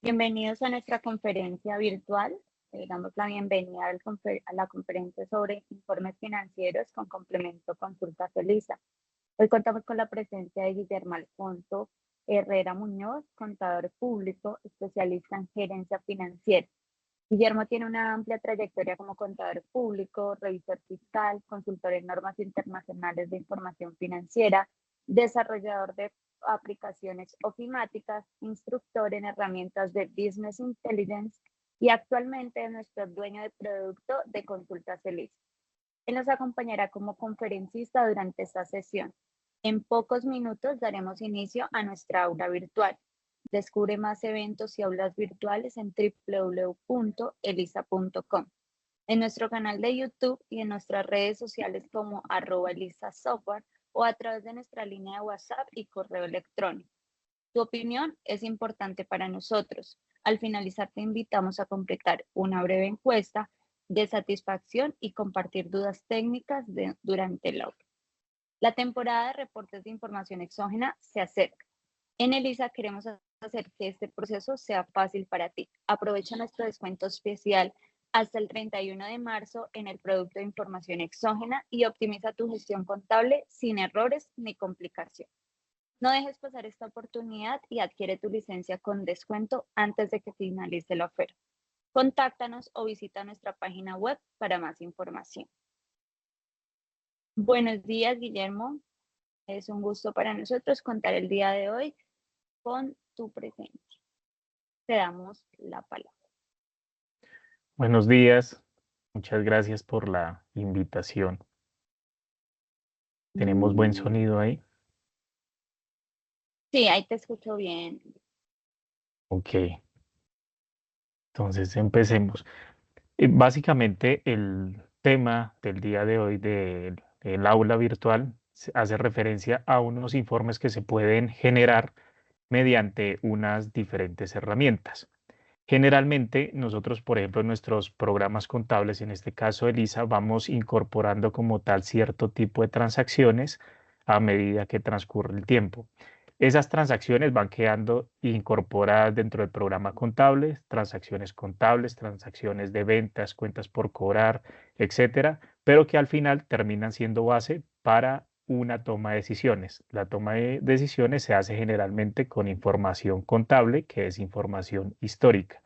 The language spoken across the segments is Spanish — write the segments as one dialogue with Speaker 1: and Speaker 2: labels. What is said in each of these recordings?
Speaker 1: Bienvenidos a nuestra conferencia virtual. Le damos la bienvenida a la conferencia sobre informes financieros con complemento consulta Felisa. Hoy contamos con la presencia de Guillermo Alfonso Herrera Muñoz, contador público, especialista en gerencia financiera. Guillermo tiene una amplia trayectoria como contador público, revisor fiscal, consultor en normas internacionales de información financiera, desarrollador de aplicaciones ofimáticas, instructor en herramientas de Business Intelligence y actualmente es nuestro dueño de producto de Consulta Feliz. Él nos acompañará como conferencista durante esta sesión. En pocos minutos daremos inicio a nuestra aula virtual. Descubre más eventos y aulas virtuales en www.elisa.com, en nuestro canal de YouTube y en nuestras redes sociales como @elisasoftware o a través de nuestra línea de WhatsApp y correo electrónico. Tu opinión es importante para nosotros. Al finalizar te invitamos a completar una breve encuesta de satisfacción y compartir dudas técnicas durante el aula. La temporada de reportes de información exógena se acerca. En Elisa queremos hacer que este proceso sea fácil para ti. Aprovecha nuestro descuento especial hasta el 31 de marzo en el producto de información exógena y optimiza tu gestión contable sin errores ni complicación. No dejes pasar esta oportunidad y adquiere tu licencia con descuento antes de que finalice la oferta. Contáctanos o visita nuestra página web para más información. Buenos días, Guillermo. Es un gusto para nosotros contar el día de hoy con tu presencia. Te damos la palabra.
Speaker 2: Buenos días, muchas gracias por la invitación. ¿Tenemos buen sonido ahí?
Speaker 1: Sí, ahí te escucho bien.
Speaker 2: Ok, entonces empecemos. Básicamente el tema del día de hoy del aula virtual hace referencia a unos informes que se pueden generar mediante unas diferentes herramientas. Generalmente nosotros, por ejemplo, en nuestros programas contables, en este caso ELISA, vamos incorporando como tal cierto tipo de transacciones a medida que transcurre el tiempo. Esas transacciones van quedando incorporadas dentro del programa contable, transacciones contables, transacciones de ventas, cuentas por cobrar, etcétera, pero que al final terminan siendo base para una toma de decisiones. La toma de decisiones se hace generalmente con información contable, que es información histórica.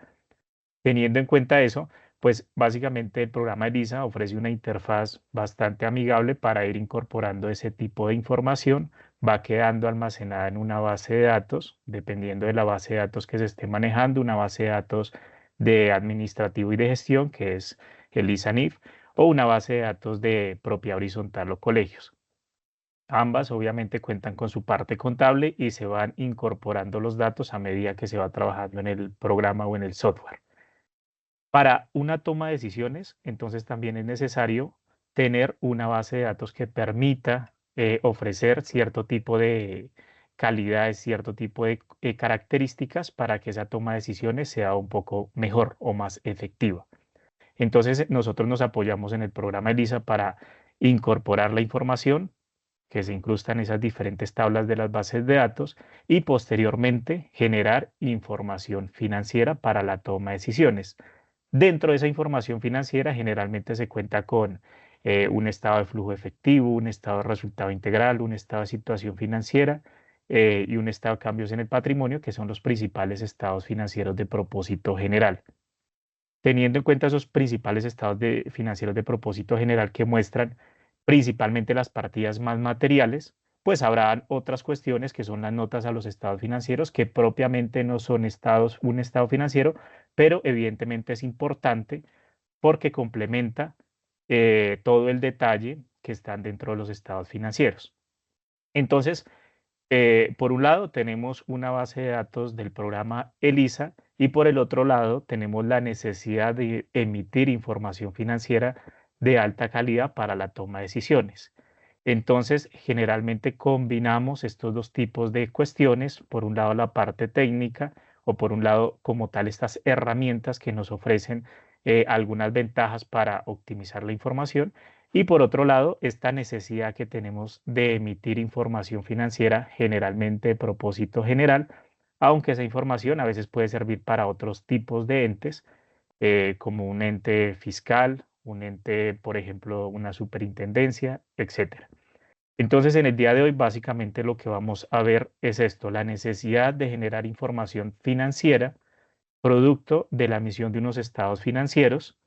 Speaker 2: Teniendo en cuenta eso, pues básicamente el programa ELISA ofrece una interfaz bastante amigable para ir incorporando ese tipo de información. Va quedando almacenada en una base de datos, dependiendo de la base de datos que se esté manejando, una base de datos de administrativo y de gestión, que es ELISA NIF, o una base de datos de propia horizontal o colegios. Ambas obviamente cuentan con su parte contable y se van incorporando los datos a medida que se va trabajando en el programa o en el software. Para una toma de decisiones, entonces también es necesario tener una base de datos que permita ofrecer cierto tipo de calidades, cierto tipo de características para que esa toma de decisiones sea un poco mejor o más efectiva. Entonces nosotros nos apoyamos en el programa ELISA para incorporar la información que se incrusta en esas diferentes tablas de las bases de datos y posteriormente generar información financiera para la toma de decisiones. Dentro de esa información financiera generalmente se cuenta con un estado de flujo efectivo, un estado de resultado integral, un estado de situación financiera y un estado de cambios en el patrimonio, que son los principales estados financieros de propósito general. Teniendo en cuenta esos principales estados financieros de propósito general que muestran principalmente las partidas más materiales, pues habrán otras cuestiones que son las notas a los estados financieros, que propiamente no son un estado financiero, pero evidentemente es importante porque complementa todo el detalle que están dentro de los estados financieros. Entonces, por un lado tenemos una base de datos del programa ELISA y por el otro lado tenemos la necesidad de emitir información financiera de alta calidad para la toma de decisiones. Entonces, generalmente combinamos estos dos tipos de cuestiones, por un lado la parte técnica o por un lado como tal estas herramientas que nos ofrecen algunas ventajas para optimizar la información y por otro lado esta necesidad que tenemos de emitir información financiera generalmente de propósito general aunque esa información a veces puede servir para otros tipos de entes, como un ente fiscal, un ente, por ejemplo, una superintendencia, etcétera. Entonces, en el día de hoy, básicamente lo que vamos a ver es esto, la necesidad de generar información financiera, producto de la emisión de unos estados financieros.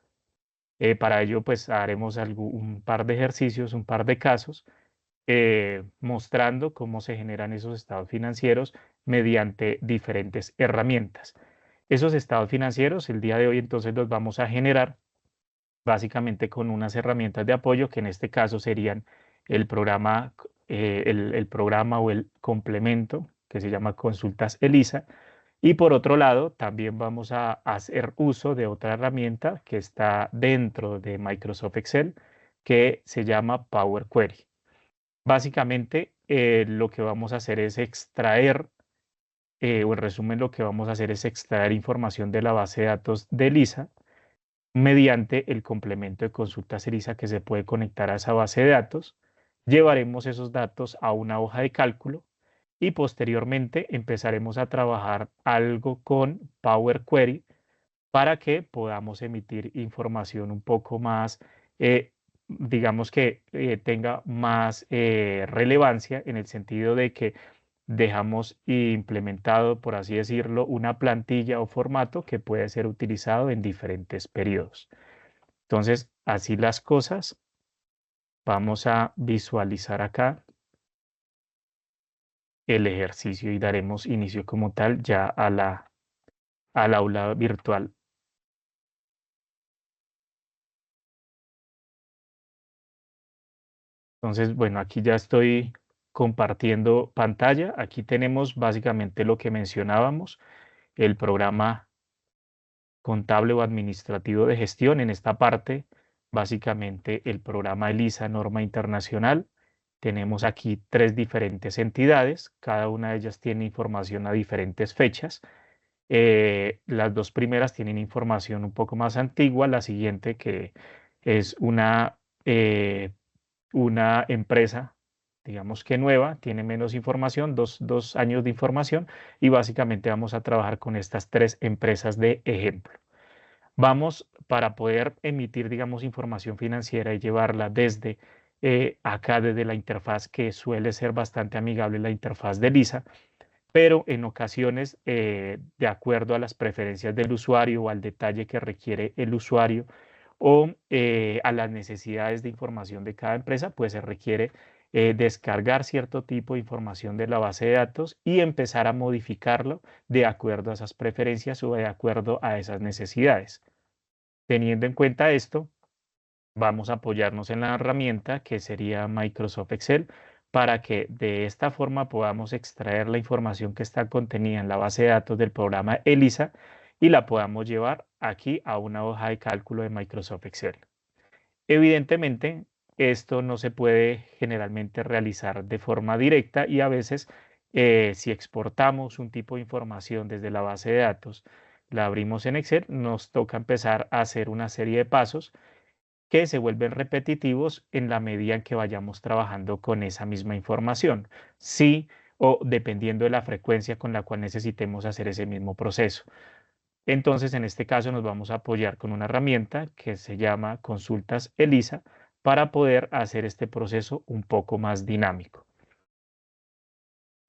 Speaker 2: Para ello, pues haremos un par de ejercicios, un par de casos, mostrando cómo se generan esos estados financieros mediante diferentes herramientas. Esos estados financieros, el día de hoy, entonces los vamos a generar básicamente con unas herramientas de apoyo que en este caso serían el programa, el programa o el complemento que se llama Consultas ELISA. Y por otro lado, también vamos a hacer uso de otra herramienta que está dentro de Microsoft Excel que se llama Power Query. Básicamente, lo que vamos a hacer es extraer, o en resumen, lo que vamos a hacer es extraer información de la base de datos de ELISA mediante el complemento de consultas ELISA que se puede conectar a esa base de datos. Llevaremos esos datos a una hoja de cálculo y posteriormente empezaremos a trabajar algo con Power Query para que podamos emitir información un poco más, digamos que tenga más relevancia en el sentido de que dejamos implementado, por así decirlo, una plantilla o formato que puede ser utilizado en diferentes periodos. Entonces, así las cosas, vamos a visualizar acá el ejercicio y daremos inicio como tal ya al aula virtual. Entonces, bueno, aquí ya estoy compartiendo pantalla. Aquí tenemos básicamente lo que mencionábamos, el programa contable o administrativo de gestión. En esta parte, básicamente el programa ELISA Norma Internacional. Tenemos aquí 3 diferentes entidades, cada una de ellas tiene información a diferentes fechas. Las 2 primeras tienen información un poco más antigua, la siguiente que es una empresa, digamos que nueva, tiene menos información, dos años de información, y básicamente vamos a trabajar con estas 3 empresas de ejemplo. Vamos para poder emitir, digamos, información financiera y llevarla desde acá, desde la interfaz que suele ser bastante amigable, la interfaz de Lisa, pero en ocasiones, de acuerdo a las preferencias del usuario o al detalle que requiere el usuario o a las necesidades de información de cada empresa, pues se requiere descargar cierto tipo de información de la base de datos y empezar a modificarlo de acuerdo a esas preferencias o de acuerdo a esas necesidades. Teniendo en cuenta esto, vamos a apoyarnos en la herramienta que sería Microsoft Excel para que de esta forma podamos extraer la información que está contenida en la base de datos del programa ELISA y la podamos llevar aquí a una hoja de cálculo de Microsoft Excel. Evidentemente, esto no se puede generalmente realizar de forma directa y a veces si exportamos un tipo de información desde la base de datos, la abrimos en Excel, nos toca empezar a hacer una serie de pasos que se vuelven repetitivos en la medida en que vayamos trabajando con esa misma información, sí o dependiendo de la frecuencia con la cual necesitemos hacer ese mismo proceso. Entonces, en este caso nos vamos a apoyar con una herramienta que se llama Consultas ELISA para poder hacer este proceso un poco más dinámico.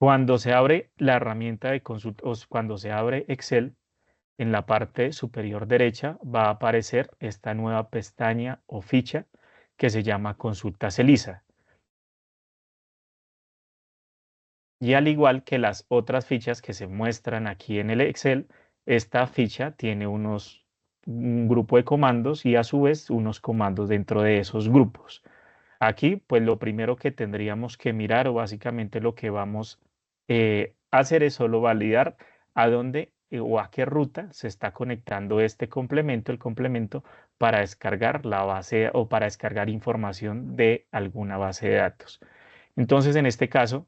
Speaker 2: Cuando se abre la herramienta de consultas, cuando se abre Excel, en la parte superior derecha va a aparecer esta nueva pestaña o ficha que se llama Consultas ELISA. Y al igual que las otras fichas que se muestran aquí en el Excel, esta ficha tiene un grupo de comandos y a su vez unos comandos dentro de esos grupos. Aquí, pues lo primero que tendríamos que mirar o básicamente lo que vamos a hacer es solo validar a dónde o a qué ruta se está conectando este complemento, el complemento para descargar la base o para descargar información de alguna base de datos. Entonces, en este caso,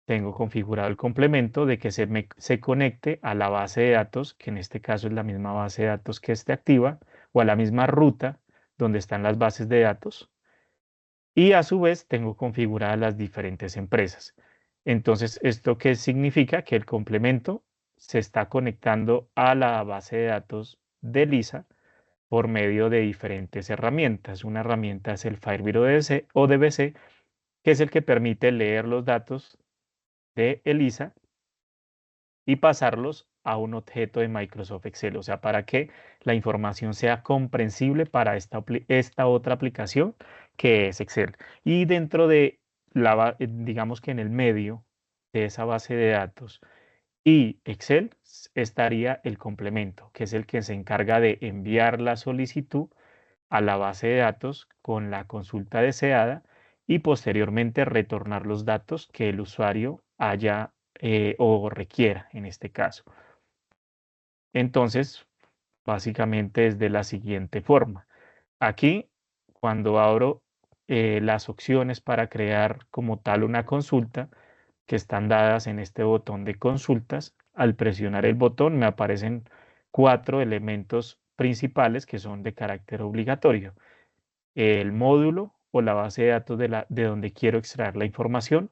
Speaker 2: tengo configurado el complemento de que se conecte a la base de datos, que en este caso es la misma base de datos que esté activa, o a la misma ruta donde están las bases de datos. Y a su vez tengo configuradas las diferentes empresas. Entonces, ¿esto qué significa? Que el complemento se está conectando a la base de datos de Lisa por medio de diferentes herramientas. Una herramienta es el Firebird ODBC, ODBC, que es el que permite leer los datos de ELISA y pasarlos a un objeto de Microsoft Excel, o sea, para que la información sea comprensible para esta otra aplicación que es Excel. Y dentro de digamos que en el medio de esa base de datos y Excel estaría el complemento, que es el que se encarga de enviar la solicitud a la base de datos con la consulta deseada y posteriormente retornar los datos que el usuario haya o requiera en este caso. Entonces, básicamente es de la siguiente forma. Aquí, cuando abro las opciones para crear como tal una consulta, que están dadas en este botón de consultas, al presionar el botón me aparecen 4 elementos principales que son de carácter obligatorio: el módulo o la base de datos de donde quiero extraer la información.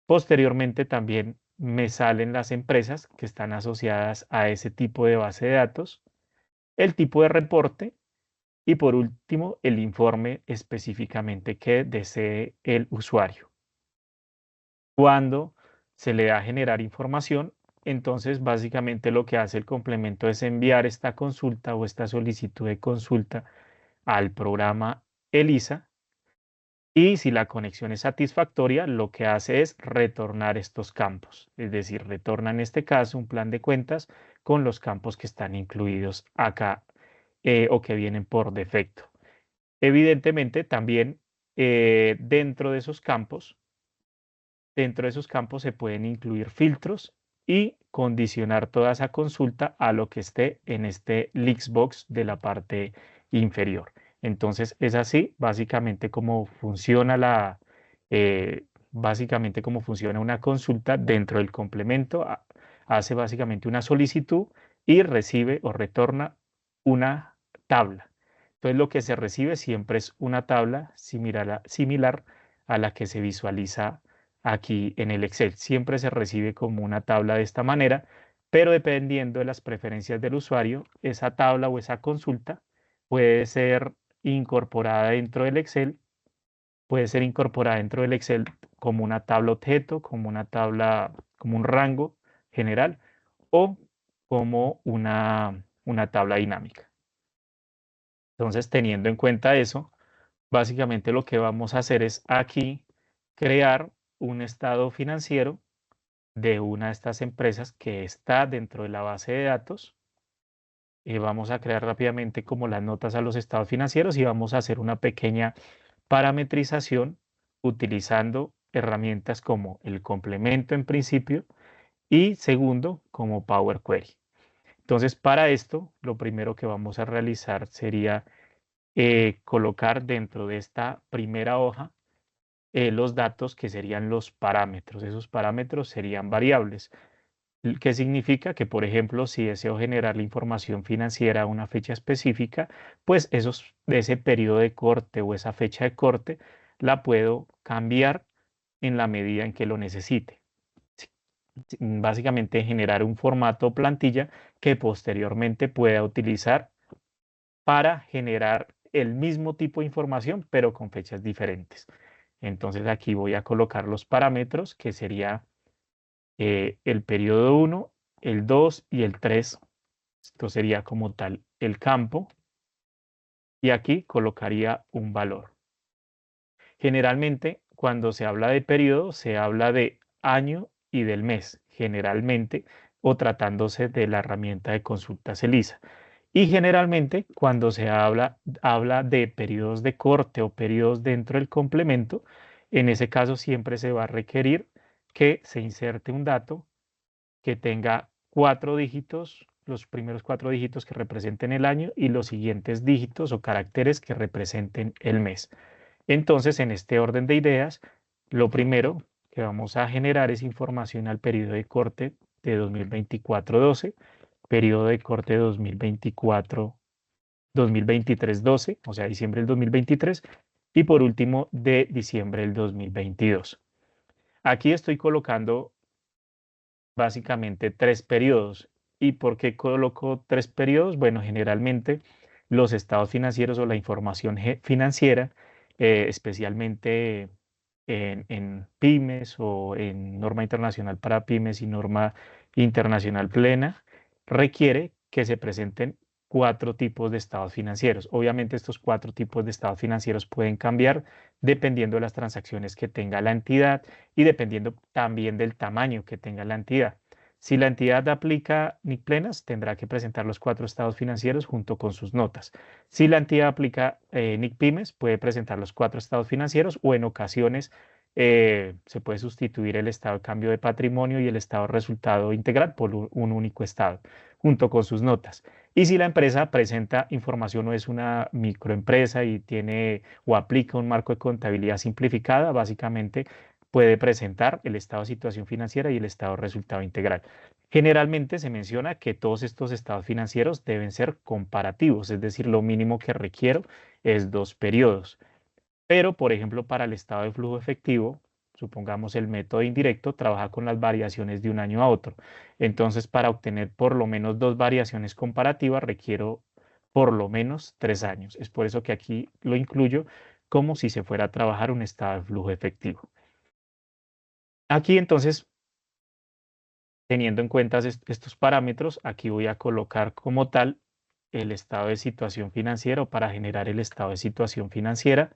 Speaker 2: Posteriormente también me salen las empresas que están asociadas a ese tipo de base de datos, el tipo de reporte y por último el informe específicamente que desee el usuario. Cuando se le da a generar información, entonces básicamente lo que hace el complemento es enviar esta consulta o esta solicitud de consulta al programa ELISA. Y si la conexión es satisfactoria, lo que hace es retornar estos campos, es decir, retorna en este caso un plan de cuentas con los campos que están incluidos acá o que vienen por defecto. Evidentemente, también dentro de esos campos se pueden incluir filtros y condicionar toda esa consulta a lo que esté en este Lixbox de la parte inferior. Entonces es así básicamente cómo funciona básicamente cómo funciona una consulta dentro del complemento. Hace básicamente una solicitud y recibe o retorna una tabla. Entonces lo que se recibe siempre es una tabla similar a la que se visualiza aquí en el Excel. Siempre se recibe como una tabla de esta manera, pero dependiendo de las preferencias del usuario, esa tabla o esa consulta puede ser incorporada dentro del Excel, puede ser incorporada dentro del Excel como una tabla objeto, como una tabla, como un rango general o como una tabla dinámica. Entonces, teniendo en cuenta eso, básicamente lo que vamos a hacer es aquí crear un estado financiero de una de estas empresas que está dentro de la base de datos. Vamos a crear rápidamente como las notas a los estados financieros y vamos a hacer una pequeña parametrización utilizando herramientas como el complemento en principio y segundo como Power Query. Entonces, para esto, lo primero que vamos a realizar sería colocar dentro de esta primera hoja los datos que serían los parámetros. Esos parámetros serían variables. ¿Qué significa? Que, por ejemplo, si deseo generar la información financiera a una fecha específica, pues ese periodo de corte o esa fecha de corte la puedo cambiar en la medida en que lo necesite. Básicamente generar un formato plantilla que posteriormente pueda utilizar para generar el mismo tipo de información, pero con fechas diferentes. Entonces aquí voy a colocar los parámetros, que sería el periodo 1, el 2 y el 3. Esto sería como tal el campo. Y aquí colocaría un valor. Generalmente, cuando se habla de periodo, se habla de año y del mes, generalmente, o tratándose de la herramienta de consultas ELISA. Y generalmente, cuando se habla de periodos de corte o periodos dentro del complemento, en ese caso siempre se va a requerir que se inserte un dato que tenga 4 dígitos, los primeros 4 dígitos que representen el año y los siguientes dígitos o caracteres que representen el mes. Entonces, en este orden de ideas, lo primero que vamos a generar es información al periodo de corte de 2024-12, periodo de corte de 2023-12, o sea, diciembre del 2023, y por último de diciembre del 2022. Aquí estoy colocando básicamente 3 periodos. ¿Y por qué coloco 3 periodos? Bueno, generalmente los estados financieros o la información financiera, especialmente en pymes o en norma internacional para pymes y norma internacional plena, requiere que se presenten 4 tipos de estados financieros. Obviamente estos 4 tipos de estados financieros pueden cambiar dependiendo de las transacciones que tenga la entidad y dependiendo también del tamaño que tenga la entidad. Si la entidad aplica NIC plenas, tendrá que presentar los 4 estados financieros junto con sus notas. Si la entidad aplica NIC pymes, puede presentar los 4 estados financieros o en ocasiones se puede sustituir el estado de cambio de patrimonio y el estado de resultado integral por un único estado junto con sus notas. Y si la empresa presenta información o es una microempresa y tiene o aplica un marco de contabilidad simplificada, básicamente puede presentar el estado de situación financiera y el estado de resultado integral. Generalmente se menciona que todos estos estados financieros deben ser comparativos, es decir, lo mínimo que requiero es 2 periodos. Pero, por ejemplo, para el estado de flujo efectivo, supongamos el método indirecto, trabaja con las variaciones de un año a otro. Entonces, para obtener por lo menos 2 variaciones comparativas, requiero por lo menos 3 años. Es por eso que aquí lo incluyo como si se fuera a trabajar un estado de flujo efectivo. Aquí entonces, teniendo en cuenta estos parámetros, aquí voy a colocar como tal el estado de situación financiera o para generar el estado de situación financiera.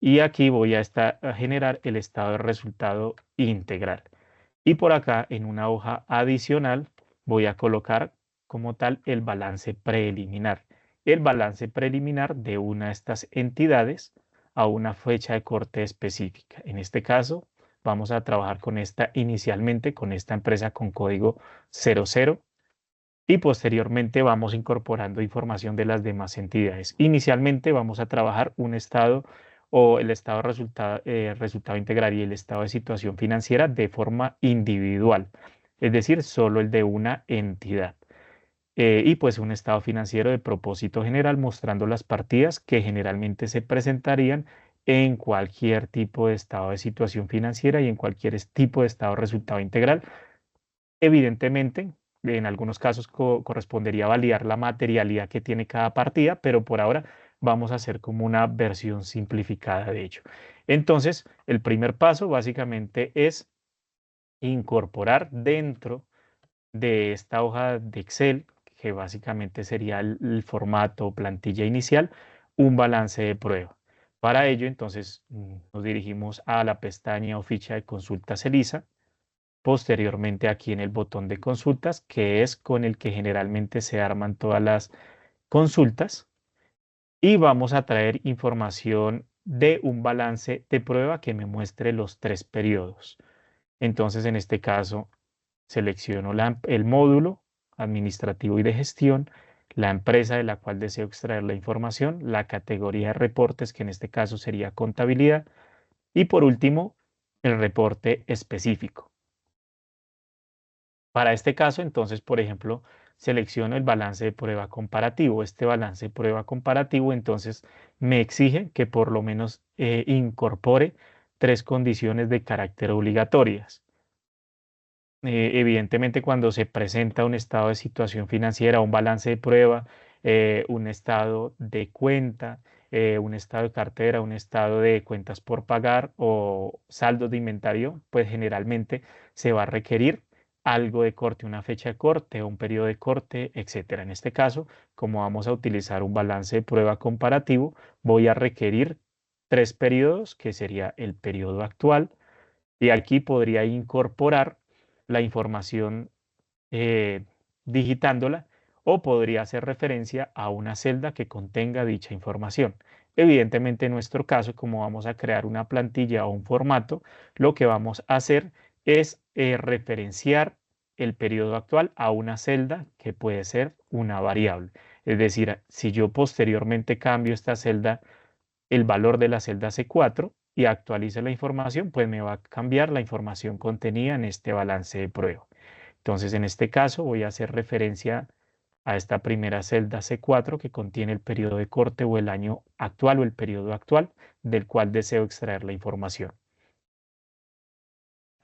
Speaker 2: Y aquí voy a generar el estado de resultado integral. Y por acá en una hoja adicional voy a colocar como tal el balance preliminar. El balance preliminar de una de estas entidades a una fecha de corte específica. En este caso, vamos a trabajar con esta inicialmente, con esta empresa con código 00 y posteriormente vamos incorporando información de las demás entidades. Inicialmente vamos a trabajar un estado o el estado de resultado integral y el estado de situación financiera de forma individual, es decir, solo el de una entidad. Y pues un estado financiero de propósito general mostrando las partidas que generalmente se presentarían en cualquier tipo de estado de situación financiera y en cualquier tipo de estado de resultado integral. Evidentemente, en algunos casos correspondería validar la materialidad que tiene cada partida, pero por ahora vamos a hacer como una versión simplificada de ello. Entonces, el primer paso básicamente es incorporar dentro de esta hoja de Excel, que básicamente sería el formato o plantilla inicial, un balance de prueba. Para ello, entonces, nos dirigimos a la pestaña o ficha de consultas ELISA. Posteriormente aquí en el botón de consultas, que es con el que generalmente se arman todas las consultas. Y vamos a traer información de un balance de prueba que me muestre los 3 periodos. Entonces, en este caso, selecciono el módulo administrativo y de gestión, la empresa de la cual deseo extraer la información, la categoría de reportes, que en este caso sería contabilidad, y por último, el reporte específico. Para este caso, entonces, por ejemplo, selecciono el balance de prueba comparativo. Este balance de prueba comparativo, entonces, me exige que por lo menos incorpore 3 condiciones de carácter obligatorias. Evidentemente, cuando se presenta un estado de situación financiera, un balance de prueba, un estado de cuenta, un estado de cartera, un estado de cuentas por pagar o saldos de inventario, pues generalmente se va a requerir algo de corte, una fecha de corte, un periodo de corte, etcétera. En este caso, como vamos a utilizar un balance de prueba comparativo, voy a requerir 3 periodos, que sería el periodo actual, y aquí podría incorporar la información digitándola o podría hacer referencia a una celda que contenga dicha información. Evidentemente, en nuestro caso, como vamos a crear una plantilla o un formato, lo que vamos a hacer es referenciar el periodo actual a una celda que puede ser una variable. Es decir, si yo posteriormente cambio esta celda, el valor de la celda C4 y actualice la información, pues me va a cambiar la información contenida en este balance de prueba. Entonces, en este caso, voy a hacer referencia a esta primera celda C4 que contiene el periodo de corte o el año actual o el periodo actual del cual deseo extraer la información.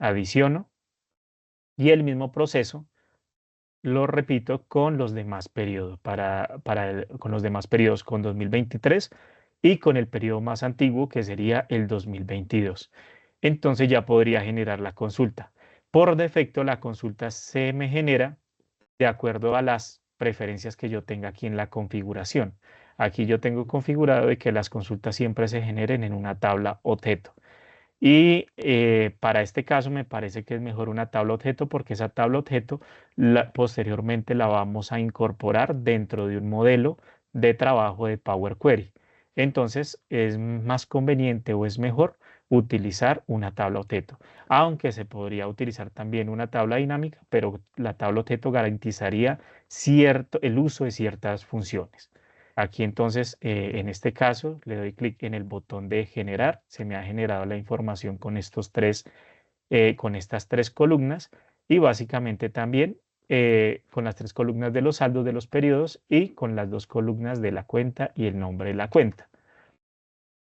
Speaker 2: adiciono y el mismo proceso lo repito con los demás periodos, con los demás periodos, con 2023 y con el periodo más antiguo que sería el 2022. Entonces ya podría generar la consulta. Por defecto la consulta se me genera de acuerdo a las preferencias que yo tenga aquí en la configuración. Aquí yo tengo configurado de que las consultas siempre se generen en una tabla objeto. Y para este caso me parece que es mejor una tabla objeto porque esa tabla objeto posteriormente la vamos a incorporar dentro de un modelo de trabajo de Power Query. Entonces es más conveniente o es mejor utilizar una tabla objeto, aunque se podría utilizar también una tabla dinámica, pero la tabla objeto garantizaría el uso de ciertas funciones. Aquí entonces, en este caso, le doy clic en el botón de generar. Se me ha generado la información con con estas tres columnas y básicamente también con las tres columnas de los saldos de los periodos y con las dos columnas de la cuenta y el nombre de la cuenta.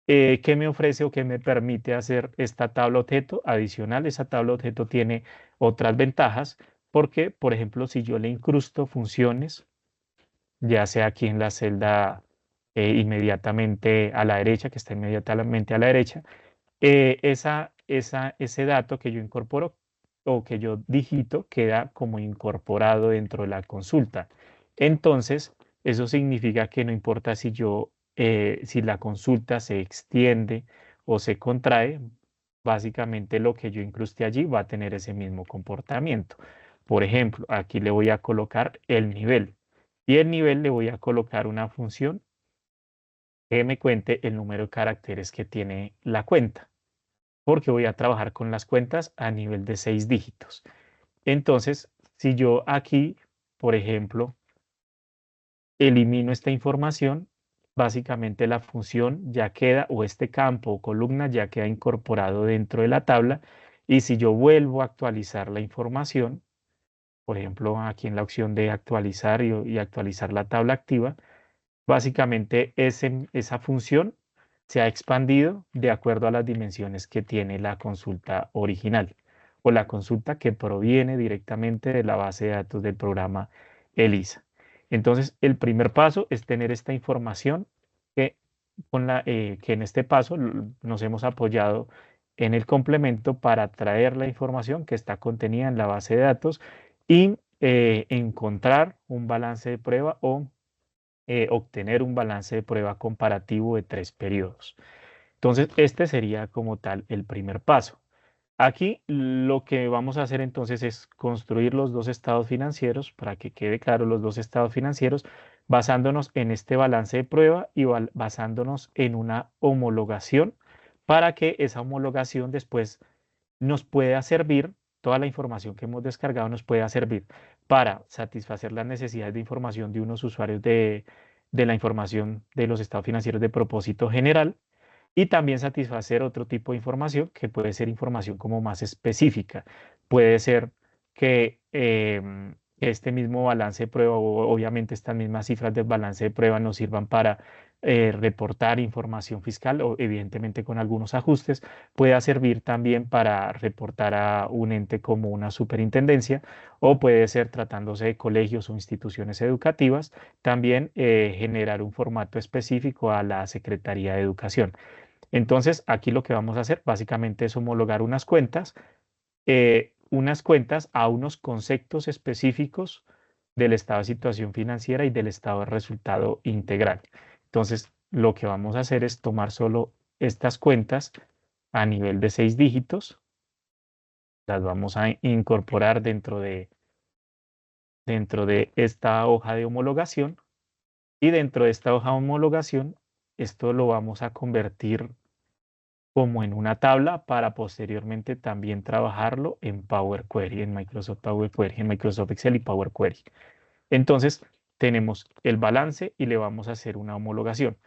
Speaker 2: ¿Qué me ofrece o qué me permite hacer esta tabla objeto adicional? Esa tabla objeto tiene otras ventajas porque, por ejemplo, si yo le incrusto funciones, ya sea aquí en la celda inmediatamente a la derecha, que está inmediatamente a la derecha, ese dato que yo incorporo o que yo digito queda como incorporado dentro de la consulta. Entonces, eso significa que no importa si la consulta se extiende o se contrae, básicamente lo que yo incruste allí va a tener ese mismo comportamiento. Por ejemplo, aquí le voy a colocar el nivel y el nivel le voy a colocar una función que me cuente el número de caracteres que tiene la cuenta, porque voy a trabajar con las cuentas a nivel de 6 dígitos. Entonces, si yo aquí, por ejemplo, elimino esta información, básicamente la función ya queda, o este campo o columna ya queda incorporado dentro de la tabla, y si yo vuelvo a actualizar la información, por ejemplo, aquí en la opción de actualizar y actualizar la tabla activa, básicamente esa función se ha expandido de acuerdo a las dimensiones que tiene la consulta original o la consulta que proviene directamente de la base de datos del programa ELISA. Entonces, el primer paso es tener esta información que, que en este paso nos hemos apoyado en el complemento para traer la información que está contenida en la base de datos y encontrar un balance de prueba o obtener un balance de prueba comparativo de 3 periodos. Entonces, este sería como tal el primer paso. Aquí lo que vamos a hacer entonces es construir los dos estados financieros, para que quede claro los dos estados financieros, basándonos en este balance de prueba y basándonos en una homologación, para que esa homologación después nos pueda servir, toda la información que hemos descargado nos pueda servir para satisfacer las necesidades de información de unos usuarios de la información de los estados financieros de propósito general y también satisfacer otro tipo de información que puede ser información como más específica. Puede ser que este mismo balance de prueba o obviamente estas mismas cifras del balance de prueba nos sirvan para reportar información fiscal o evidentemente con algunos ajustes. Pueda servir también para reportar a un ente como una superintendencia o puede ser tratándose de colegios o instituciones educativas, también generar un formato específico a la Secretaría de Educación. Entonces, aquí lo que vamos a hacer básicamente es homologar unas cuentas a unos conceptos específicos del estado de situación financiera y del estado de resultado integral. Entonces, lo que vamos a hacer es tomar solo estas cuentas a nivel de 6 dígitos, las vamos a incorporar dentro de esta hoja de homologación y dentro de esta hoja de homologación, esto lo vamos a convertir como en una tabla para posteriormente también trabajarlo en Power Query, en Microsoft Power Query, en Microsoft Excel y Power Query. Entonces, tenemos el balance y le vamos a hacer una homologación.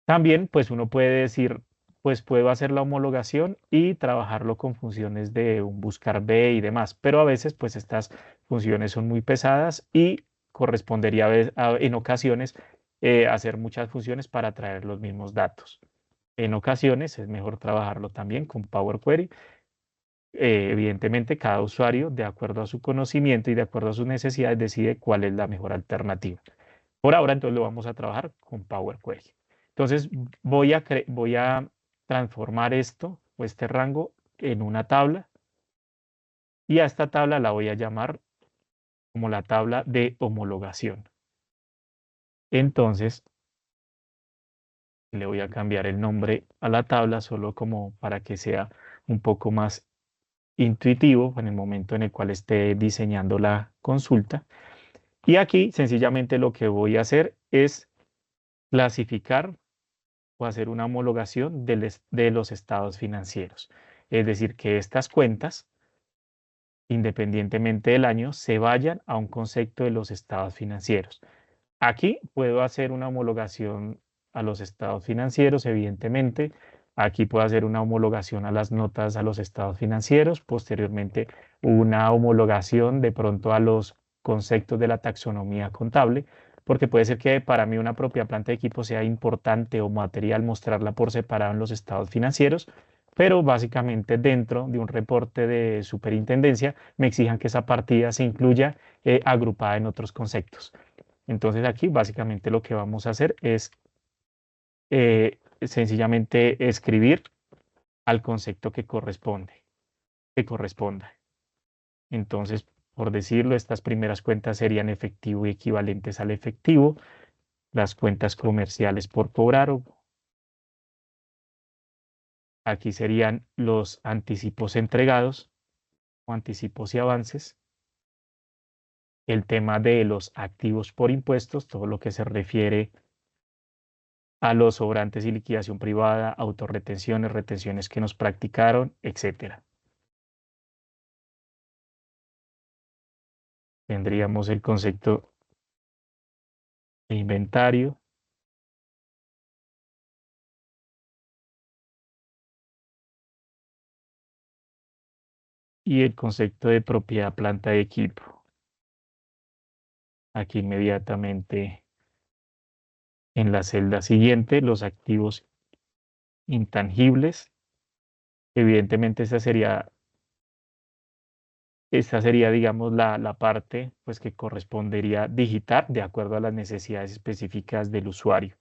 Speaker 2: También, pues uno puede decir, pues puedo hacer la homologación y trabajarlo con funciones de un buscar B y demás, pero a veces, pues estas funciones son muy pesadas y correspondería en ocasiones hacer muchas funciones para traer los mismos datos. En ocasiones es mejor trabajarlo también con Power Query evidentemente cada usuario, de acuerdo a su conocimiento y de acuerdo a sus necesidades, decide cuál es la mejor alternativa. Por ahora, entonces lo vamos a trabajar con Power Query. Entonces, voy a transformar esto o este rango en una tabla y a esta tabla la voy a llamar como la tabla de homologación. Entonces, le voy a cambiar el nombre a la tabla solo como para que sea un poco más intuitivo en el momento en el cual esté diseñando la consulta. Y aquí sencillamente lo que voy a hacer es clasificar o hacer una homologación de los estados financieros. Es decir, que estas cuentas, independientemente del año, se vayan a un concepto de los estados financieros. Aquí puedo hacer una homologación a los estados financieros, evidentemente. Aquí puedo hacer una homologación a las notas a los estados financieros. Posteriormente, una homologación de pronto a los conceptos de la taxonomía contable, porque puede ser que para mí una propia planta de equipo sea importante o material mostrarla por separado en los estados financieros, pero básicamente dentro de un reporte de superintendencia me exijan que esa partida se incluya agrupada en otros conceptos. Entonces aquí básicamente lo que vamos a hacer es sencillamente escribir al concepto que corresponda. Entonces, por decirlo, estas primeras cuentas serían efectivo y equivalentes al efectivo, las cuentas comerciales por cobrar, aquí serían los anticipos entregados o anticipos y avances, el tema de los activos por impuestos, todo lo que se refiere a los sobrantes y liquidación privada, autorretenciones, retenciones que nos practicaron, etcétera. Tendríamos el concepto de inventario, y el concepto de propiedad planta de equipo. Aquí inmediatamente en la celda siguiente, los activos intangibles. Evidentemente esta sería, digamos, la parte pues, que correspondería digitar de acuerdo a las necesidades específicas del usuario.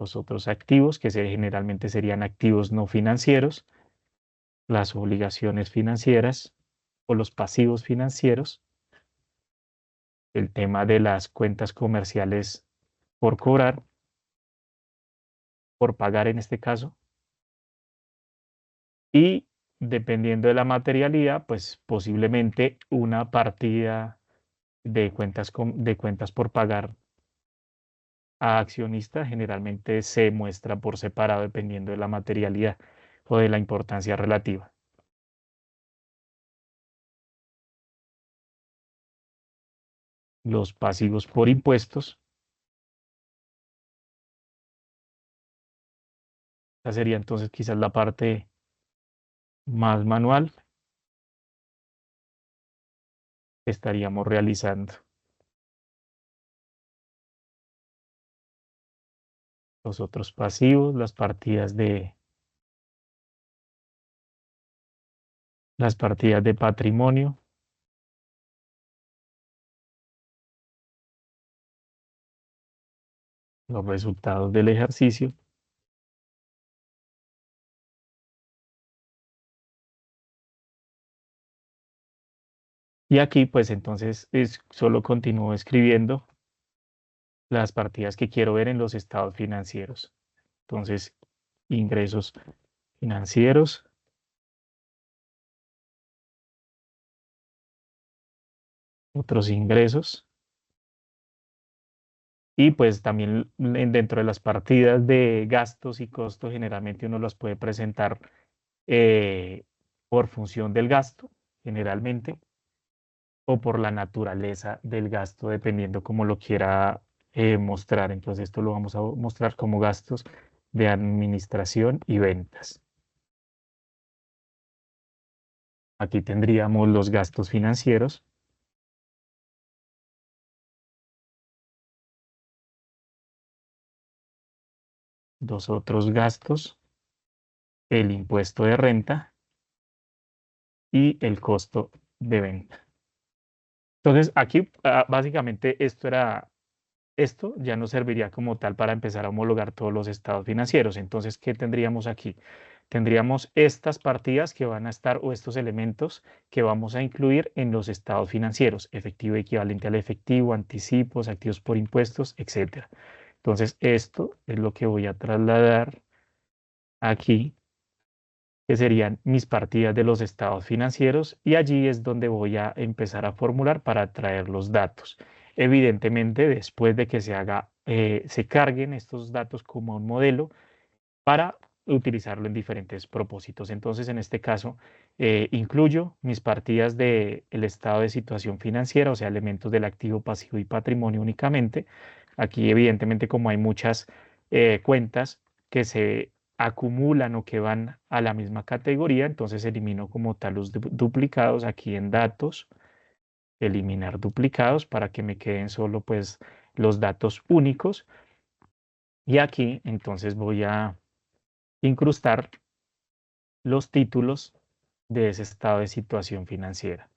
Speaker 2: Los otros activos, que generalmente serían activos no financieros, las obligaciones financieras o los pasivos financieros, el tema de las cuentas comerciales por cobrar, por pagar en este caso, y dependiendo de la materialidad, pues posiblemente una partida de cuentas por pagar a accionista generalmente se muestra por separado dependiendo de la materialidad o de la importancia relativa. Los pasivos por impuestos, esa sería entonces quizás la parte más manual que estaríamos realizando. Los otros pasivos, las partidas de patrimonio, los resultados del ejercicio. Y aquí pues entonces solo continúo escribiendo las partidas que quiero ver en los estados financieros. Entonces, ingresos financieros, otros ingresos. Y pues también dentro de las partidas de gastos y costos, generalmente uno las puede presentar por función del gasto, generalmente, o por la naturaleza del gasto, dependiendo cómo lo quiera mostrar. Entonces, esto lo vamos a mostrar como gastos de administración y ventas. Aquí tendríamos los gastos financieros, los otros gastos, el impuesto de renta y el costo de venta. Entonces, aquí básicamente esto ya nos serviría como tal para empezar a homologar todos los estados financieros. Entonces, ¿qué tendríamos aquí? Tendríamos estas partidas que van a estar o estos elementos que vamos a incluir en los estados financieros: efectivo equivalente al efectivo, anticipos, activos por impuestos, etcétera. Entonces, esto es lo que voy a trasladar aquí, que serían mis partidas de los estados financieros, y allí es donde voy a empezar a formular para traer los datos. Evidentemente, después de que se carguen estos datos como un modelo para utilizarlo en diferentes propósitos. Entonces, en este caso, incluyo mis partidas del estado de situación financiera, o sea, elementos del activo, pasivo y patrimonio únicamente. Aquí, evidentemente, como hay muchas cuentas que se acumulan o que van a la misma categoría, entonces elimino como tal los duplicados aquí en datos, eliminar duplicados para que me queden solo pues los datos únicos. Y aquí entonces voy a incrustar los títulos de ese estado de situación financiera: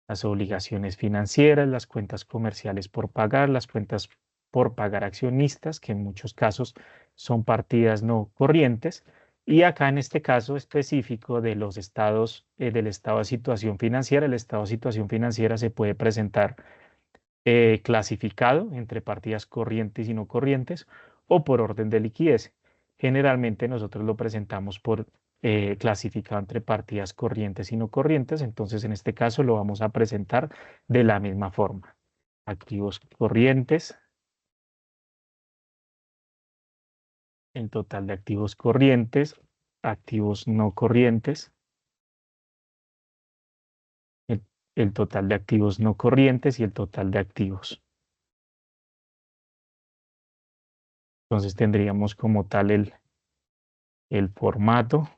Speaker 2: las obligaciones financieras, las cuentas comerciales por pagar, las cuentas por pagar accionistas, que en muchos casos son partidas no corrientes. Y acá en este caso específico de los estados, del estado de situación financiera, el estado de situación financiera se puede presentar clasificado entre partidas corrientes y no corrientes o por orden de liquidez. Generalmente nosotros lo presentamos por clasificado entre partidas corrientes y no corrientes, entonces en este caso lo vamos a presentar de la misma forma: activos corrientes, el total de activos corrientes, activos no corrientes, el, el total de activos no corrientes y el total de activos. Entonces tendríamos como tal el formato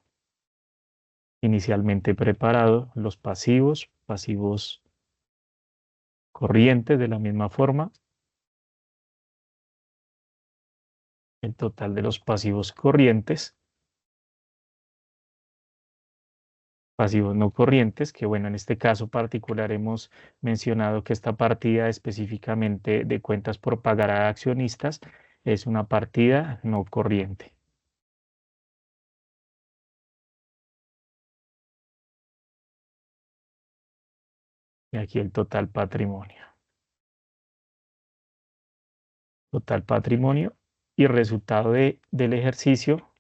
Speaker 2: inicialmente preparado: los pasivos, pasivos corrientes de la misma forma, el total de los pasivos corrientes, pasivos no corrientes, que bueno, en este caso particular hemos mencionado que esta partida específicamente de cuentas por pagar a accionistas es una partida no corriente. Y aquí el total patrimonio. Total patrimonio y resultado del ejercicio.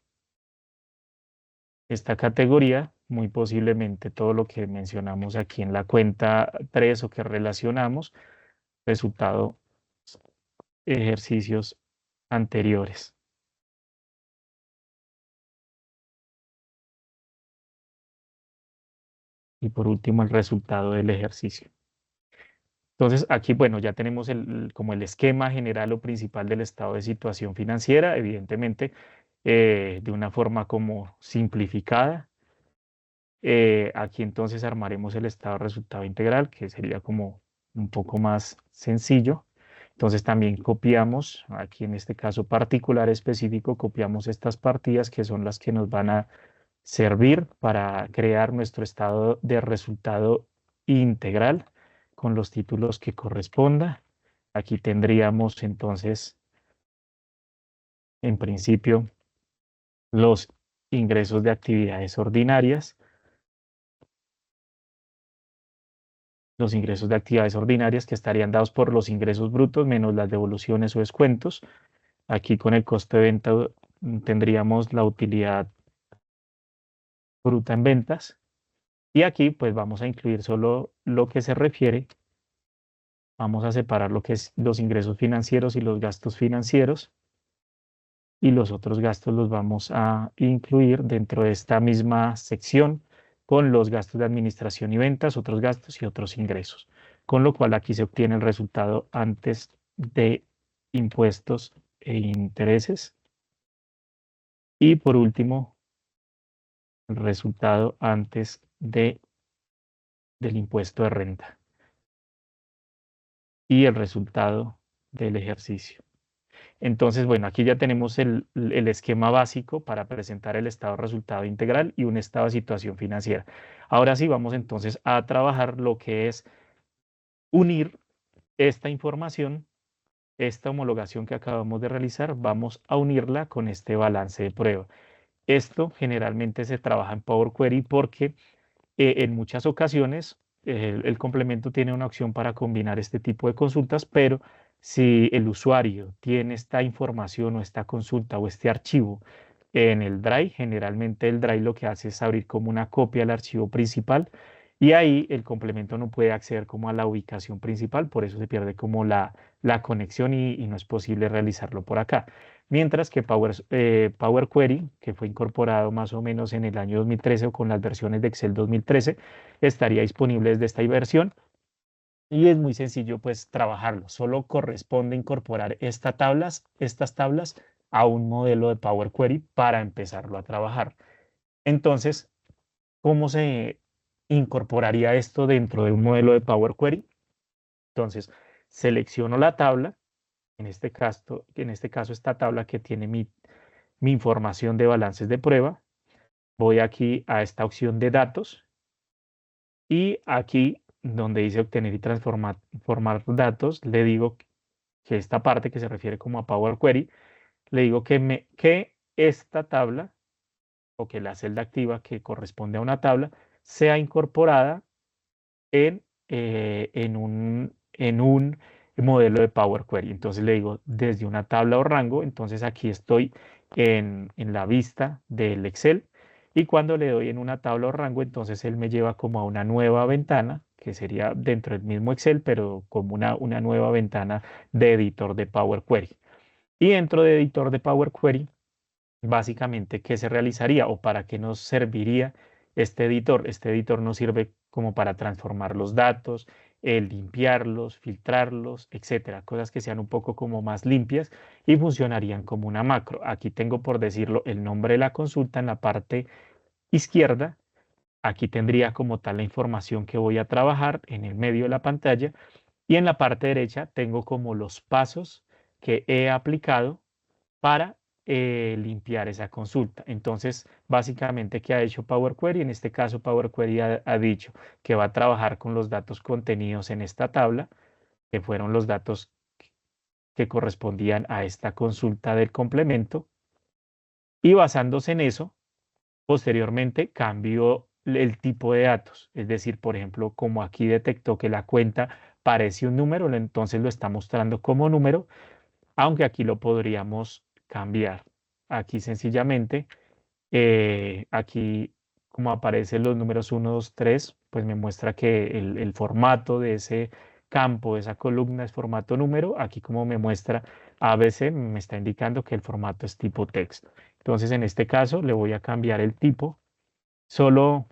Speaker 2: Esta categoría, muy posiblemente todo lo que mencionamos aquí en la cuenta 3 o que relacionamos, resultado ejercicios anteriores. Y por último, el resultado del ejercicio. Entonces, aquí, bueno, ya tenemos como el esquema general o principal del estado de situación financiera, evidentemente, de una forma como simplificada. Aquí entonces armaremos el estado de resultado integral, que sería como un poco más sencillo. Entonces también copiamos, aquí en este caso particular específico, copiamos estas partidas que son las que nos van a servir para crear nuestro estado de resultado integral con los títulos que corresponda. Aquí tendríamos entonces, en principio, los ingresos de actividades ordinarias. Los ingresos de actividades ordinarias que estarían dados por los ingresos brutos menos las devoluciones o descuentos. Aquí con el costo de venta tendríamos la utilidad bruta en ventas. Y aquí pues vamos a incluir solo lo que se refiere. Vamos a separar lo que es los ingresos financieros y los gastos financieros. Y los otros gastos los vamos a incluir dentro de esta misma sección con los gastos de administración y ventas, otros gastos y otros ingresos. Con lo cual aquí se obtiene el resultado antes de impuestos e intereses. Y por último, el resultado antes del impuesto de renta y el resultado del ejercicio. Entonces, bueno, aquí ya tenemos el esquema básico para presentar el estado de resultado integral y un estado de situación financiera. Ahora sí, vamos entonces a trabajar lo que es unir esta información, esta homologación que acabamos de realizar, vamos a unirla con este balance de prueba. Esto generalmente se trabaja en Power Query porque en muchas ocasiones el complemento tiene una opción para combinar este tipo de consultas, pero si el usuario tiene esta información o esta consulta o este archivo en el Drive, generalmente el Drive lo que hace es abrir como una copia del archivo principal y ahí el complemento no puede acceder como a la ubicación principal, por eso se pierde como la conexión y no es posible realizarlo por acá. Mientras que Power Query, que fue incorporado más o menos en el año 2013 o con las versiones de Excel 2013, estaría disponible desde esta versión y es muy sencillo pues trabajarlo. Solo corresponde incorporar estas tablas a un modelo de Power Query para empezarlo a trabajar. Entonces, ¿cómo se incorporaría esto dentro de un modelo de Power Query? Entonces, selecciono la tabla, en este caso esta tabla que tiene mi información de balances de prueba. Voy aquí a esta opción de datos y aquí donde dice obtener y transformar datos, le digo que esta parte que se refiere como a Power Query, le digo que esta tabla o que la celda activa que corresponde a una tabla sea incorporada en un modelo de Power Query. Entonces le digo desde una tabla o rango, entonces aquí estoy en la vista del Excel y cuando le doy en una tabla o rango, entonces él me lleva como a una nueva ventana que sería dentro del mismo Excel, pero como una nueva ventana de editor de Power Query. Y dentro de editor de Power Query, básicamente, ¿qué se realizaría o para qué nos serviría este editor? Este editor nos sirve como para transformar los datos, limpiarlos, filtrarlos, etcétera, cosas que sean un poco como más limpias y funcionarían como una macro. Aquí tengo, por decirlo, el nombre de la consulta en la parte izquierda. Aquí tendría como tal la información que voy a trabajar en el medio de la pantalla y en la parte derecha tengo como los pasos que he aplicado para limpiar esa consulta. Entonces, básicamente, ¿qué ha hecho Power Query? En este caso, Power Query ha dicho que va a trabajar con los datos contenidos en esta tabla, que fueron los datos que correspondían a esta consulta del complemento, y basándose en eso, posteriormente cambio el tipo de datos. Es decir, por ejemplo, como aquí detectó que la cuenta parece un número, entonces lo está mostrando como número, aunque aquí lo podríamos cambiar. Aquí sencillamente, aquí como aparecen los números 1, 2, 3, pues me muestra que el formato de ese campo, de esa columna es formato número. Aquí como me muestra ABC, me está indicando que el formato es tipo texto. Entonces en este caso le voy a cambiar el tipo, solo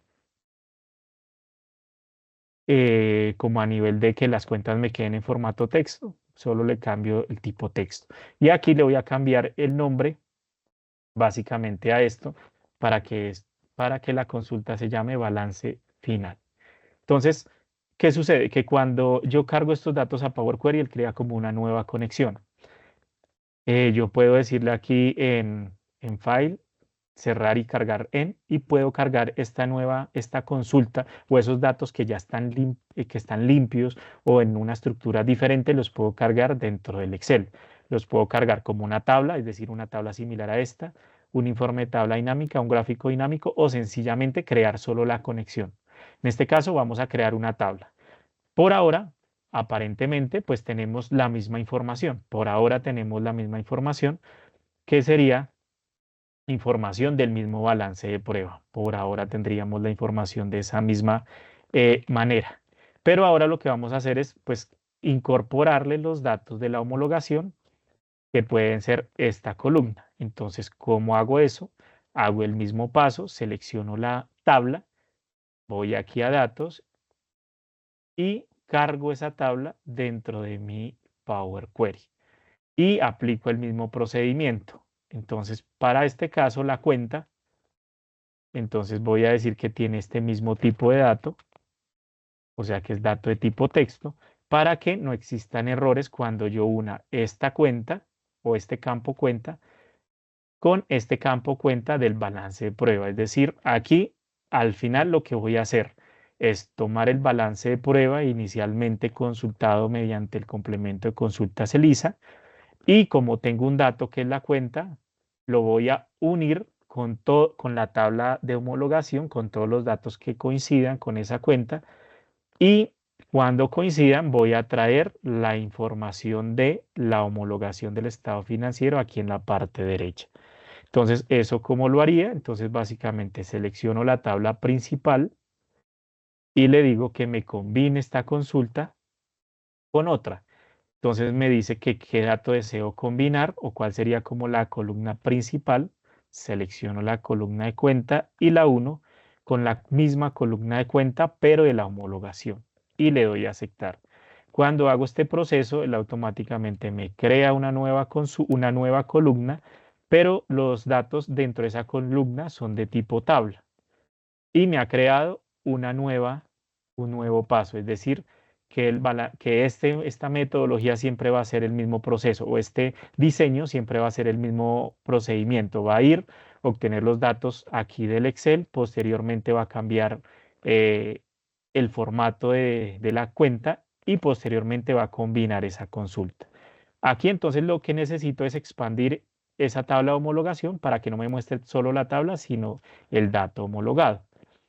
Speaker 2: como a nivel de que las cuentas me queden en formato texto, solo le cambio el tipo texto. Y aquí le voy a cambiar el nombre básicamente a esto para que la consulta se llame balance final. Entonces, ¿qué sucede? Que cuando yo cargo estos datos a Power Query, él crea como una nueva conexión. Yo puedo decirle aquí en File, cerrar y cargar y puedo cargar esta consulta o esos datos que ya están limpios o en una estructura diferente, los puedo cargar dentro del Excel. Los puedo cargar como una tabla, es decir, una tabla similar a esta, un informe de tabla dinámica, un gráfico dinámico o sencillamente crear solo la conexión. En este caso vamos a crear una tabla. Por ahora, aparentemente, pues tenemos la misma información. Por ahora tenemos la misma información que sería información del mismo balance de prueba. Por ahora tendríamos la información de esa misma manera. Pero ahora lo que vamos a hacer es pues incorporarle los datos de la homologación que pueden ser esta columna. Entonces, ¿cómo hago eso? Hago el mismo paso, selecciono la tabla, voy aquí a datos y cargo esa tabla dentro de mi Power Query y aplico el mismo procedimiento. Entonces, para este caso, la cuenta, entonces voy a decir que tiene este mismo tipo de dato, o sea que es dato de tipo texto, para que no existan errores cuando yo una esta cuenta o este campo cuenta con este campo cuenta del balance de prueba. Es decir, aquí al final lo que voy a hacer es tomar el balance de prueba inicialmente consultado mediante el complemento de consultas ELISA y como tengo un dato que es la cuenta, lo voy a unir con la tabla de homologación, con todos los datos que coincidan con esa cuenta y cuando coincidan voy a traer la información de la homologación del estado financiero aquí en la parte derecha. Entonces, ¿eso cómo lo haría? Entonces, básicamente selecciono la tabla principal y le digo que me combine esta consulta con otra. Entonces me dice que qué dato deseo combinar o cuál sería como la columna principal. Selecciono la columna de cuenta y la uno con la misma columna de cuenta, pero de la homologación. Y le doy a aceptar. Cuando hago este proceso, él automáticamente me crea una nueva columna, pero los datos dentro de esa columna son de tipo tabla. Y me ha creado un nuevo paso, es decir, que esta metodología siempre va a ser el mismo proceso o este diseño siempre va a ser el mismo procedimiento. Va a ir, obtener los datos aquí del Excel, posteriormente va a cambiar eh, el formato de la cuenta y posteriormente va a combinar esa consulta. Aquí entonces lo que necesito es expandir esa tabla de homologación para que no me muestre solo la tabla, sino el dato homologado.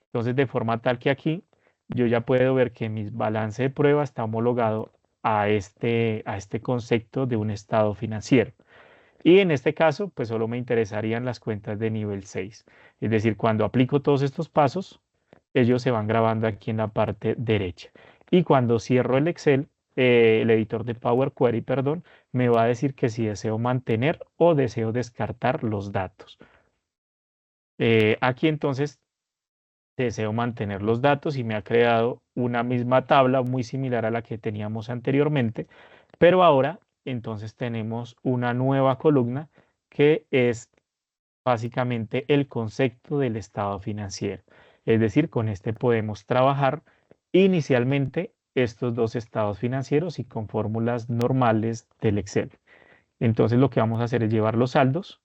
Speaker 2: Entonces, de forma tal que aquí yo ya puedo ver que mi balance de prueba está homologado a este concepto de un estado financiero. Y en este caso, pues solo me interesarían las cuentas de nivel 6. Es decir, cuando aplico todos estos pasos, ellos se van grabando aquí en la parte derecha. Y cuando cierro el Excel, el editor de Power Query, perdón, me va a decir que si deseo mantener o deseo descartar los datos. Aquí entonces deseo mantener los datos y me ha creado una misma tabla muy similar a la que teníamos anteriormente, pero ahora entonces tenemos una nueva columna que es básicamente el concepto del estado financiero. Es decir, con este podemos trabajar inicialmente estos dos estados financieros y con fórmulas normales del Excel. Entonces lo que vamos a hacer es llevar los saldos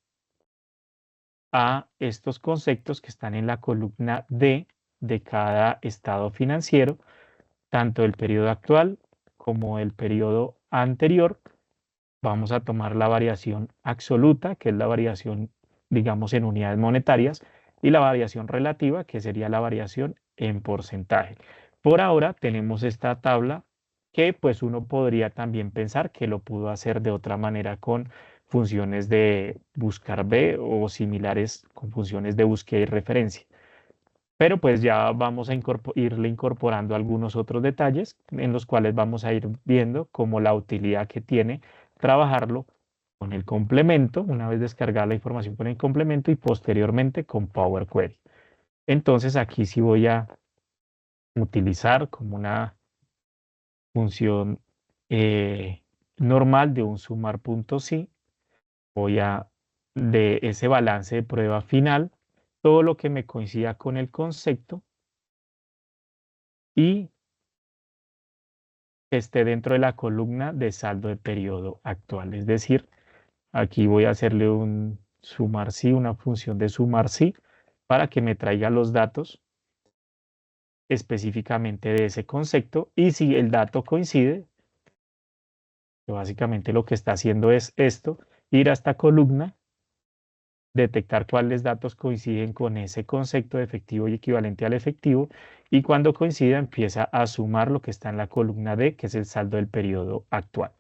Speaker 2: a estos conceptos que están en la columna D de cada estado financiero, tanto del periodo actual como del periodo anterior. Vamos a tomar la variación absoluta, que es la variación, digamos, en unidades monetarias, y la variación relativa, que sería la variación en porcentaje. Por ahora tenemos esta tabla que pues uno podría también pensar que lo pudo hacer de otra manera con funciones de buscar B o similares con funciones de búsqueda y referencia. Pero pues ya vamos a irle incorporando algunos otros detalles en los cuales vamos a ir viendo como la utilidad que tiene trabajarlo con el complemento, una vez descargada la información con el complemento y posteriormente con Power Query. Entonces aquí sí voy a utilizar como una función normal de un sumar.si. Voy a de ese balance de prueba final, todo lo que me coincida con el concepto y esté dentro de la columna de saldo de periodo actual. Es decir, aquí voy a hacerle un sumar sí, una función de sumar sí, para que me traiga los datos específicamente de ese concepto y si el dato coincide, básicamente lo que está haciendo es esto, ir a esta columna, detectar cuáles datos coinciden con ese concepto de efectivo y equivalente al efectivo y cuando coincida empieza a sumar lo que está en la columna D, que es el saldo del periodo actual.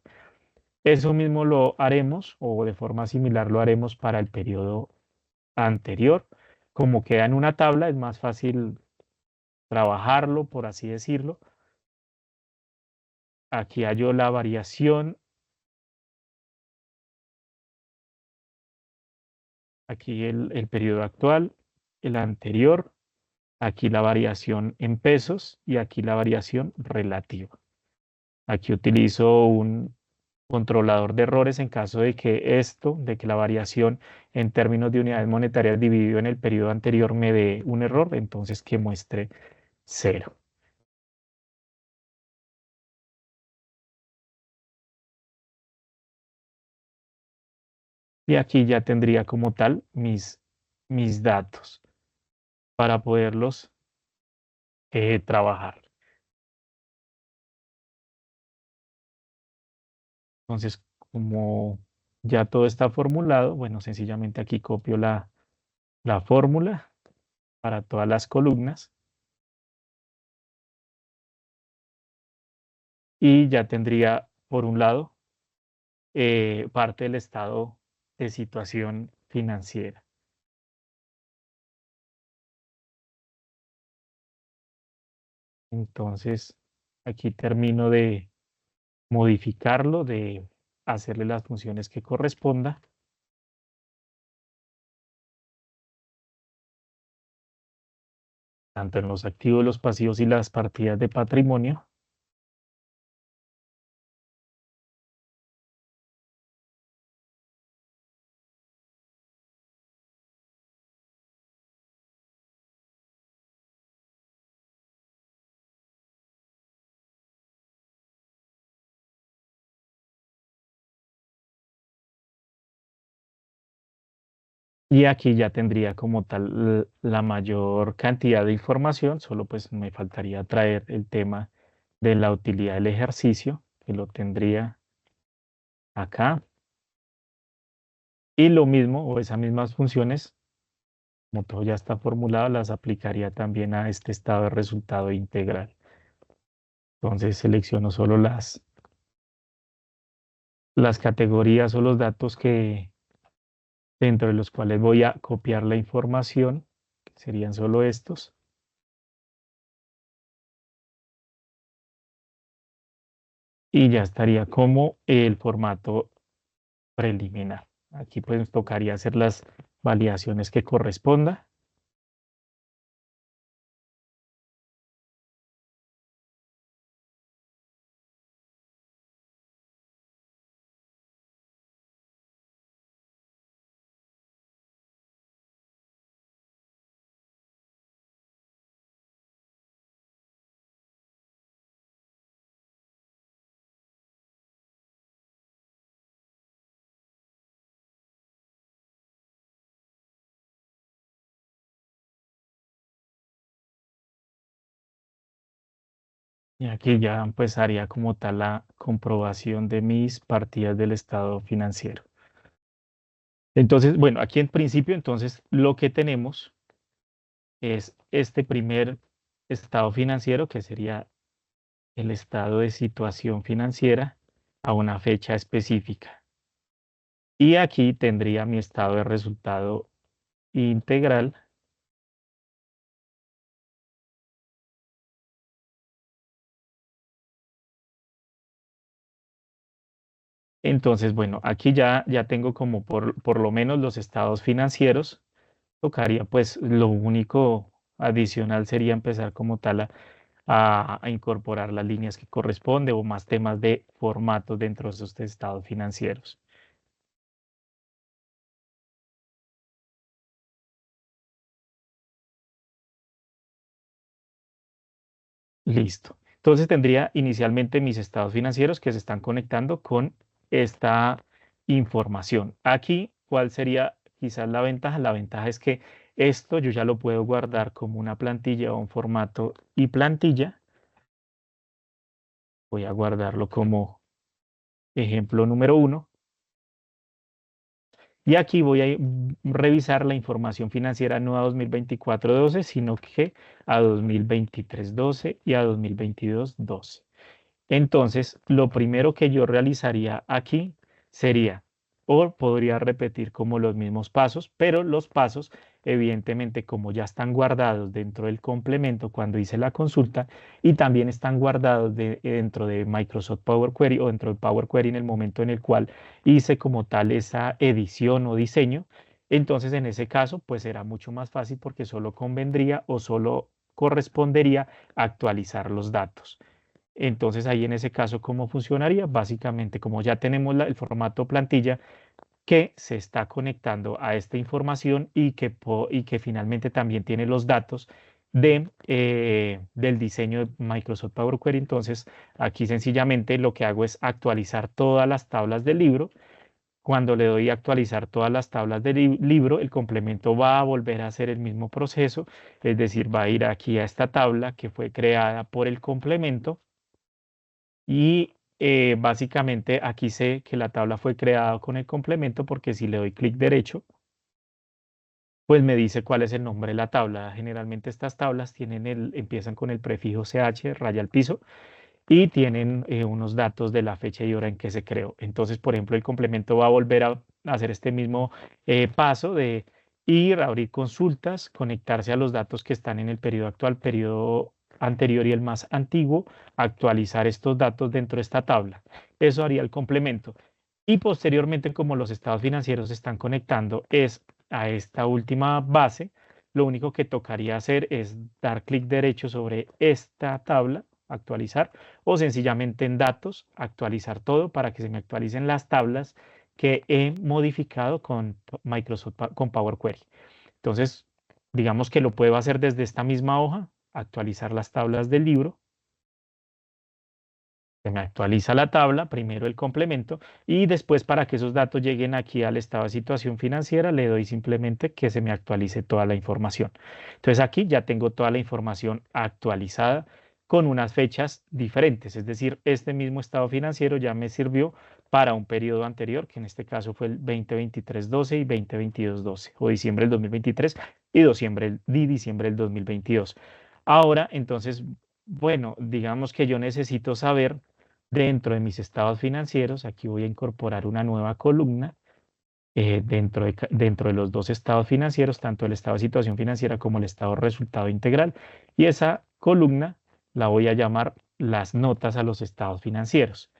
Speaker 2: Eso mismo lo haremos o de forma similar lo haremos para el periodo anterior. Como queda en una tabla, es más fácil trabajarlo, por así decirlo. Aquí hallo la variación. Aquí el periodo actual, el anterior, aquí la variación en pesos y aquí la variación relativa. Aquí utilizo un controlador de errores en caso de que la variación en términos de unidades monetarias dividido en el periodo anterior me dé un error, entonces que muestre 0. Y aquí ya tendría como tal mis datos para poderlos trabajar. Entonces, como ya todo está formulado, bueno, sencillamente aquí copio la fórmula para todas las columnas y ya tendría, por un lado, parte del estado de situación financiera. Entonces, aquí termino de modificarlo, de hacerle las funciones que corresponda. Tanto en los activos, los pasivos y las partidas de patrimonio. Y aquí ya tendría como tal la mayor cantidad de información, solo pues me faltaría traer el tema de la utilidad del ejercicio, que lo tendría acá. Y lo mismo, o esas mismas funciones, como todo ya está formulado, las aplicaría también a este estado de resultado integral. Entonces selecciono solo las categorías o los datos que dentro de los cuales voy a copiar la información, que serían solo estos. Y ya estaría como el formato preliminar. Aquí pues tocaría hacer las validaciones que corresponda. Y aquí ya pues haría como tal la comprobación de mis partidas del estado financiero. Entonces, bueno, aquí en principio, entonces lo que tenemos es este primer estado financiero, que sería el estado de situación financiera a una fecha específica. Y aquí tendría mi estado de resultado integral. Entonces, bueno, aquí ya tengo como por lo menos los estados financieros. Tocaría, pues, lo único adicional sería empezar como tal a incorporar las líneas que corresponde o más temas de formatos dentro de esos estados financieros. Listo. Entonces tendría inicialmente mis estados financieros que se están conectando con esta información. Aquí, ¿cuál sería quizás la ventaja? La ventaja es que esto yo ya lo puedo guardar como una plantilla o un formato y plantilla. Voy a guardarlo como ejemplo número 1. Y aquí voy a revisar la información financiera no a 2024-12, sino que a 2023-12 y a 2022-12. Entonces, lo primero que yo realizaría aquí sería, o podría repetir como los mismos pasos, pero los pasos, evidentemente, como ya están guardados dentro del complemento cuando hice la consulta y también están guardados dentro de Microsoft Power Query o dentro de Power Query en el momento en el cual hice como tal esa edición o diseño, entonces en ese caso, pues será mucho más fácil porque solo convendría o solo correspondería actualizar los datos. Entonces ahí en ese caso, ¿cómo funcionaría? Básicamente, como ya tenemos el formato plantilla que se está conectando a esta información y que finalmente también tiene los datos del diseño de Microsoft Power Query. Entonces aquí sencillamente lo que hago es actualizar todas las tablas del libro Cuando le doy a actualizar todas las tablas del libro, el complemento va a volver a hacer el mismo proceso, es decir, va a ir aquí a esta tabla que fue creada por el complemento y básicamente aquí sé que la tabla fue creada con el complemento porque si le doy clic derecho, pues me dice cuál es el nombre de la tabla. Generalmente estas tablas empiezan con el prefijo CH, raya al piso, y tienen unos datos de la fecha y hora en que se creó. Entonces, por ejemplo, el complemento va a volver a hacer este mismo paso de ir a abrir consultas, conectarse a los datos que están en el periodo actual, periodo anterior y el más antiguo, actualizar estos datos dentro de esta tabla. Eso haría el complemento. Y posteriormente, como los estados financieros se están conectando es a esta última base, lo único que tocaría hacer es dar clic derecho sobre esta tabla, actualizar, o sencillamente en datos, actualizar todo para que se me actualicen las tablas que he modificado con Microsoft, con Power Query. Entonces, digamos que lo puedo hacer desde esta misma hoja, actualizar las tablas del libro. Se me actualiza la tabla, primero el complemento, y después para que esos datos lleguen aquí al estado de situación financiera, le doy simplemente que se me actualice toda la información. Entonces aquí ya tengo toda la información actualizada con unas fechas diferentes, es decir, este mismo estado financiero ya me sirvió para un periodo anterior, que en este caso fue el 2023-12 y 2022-12, o diciembre del 2023 y diciembre del 2022. Ahora, entonces, bueno, digamos que yo necesito saber dentro de mis estados financieros, aquí voy a incorporar una nueva columna dentro de los dos estados financieros, tanto el estado de situación financiera como el estado de resultado integral. Y esa columna la voy a llamar las notas a los estados financieros.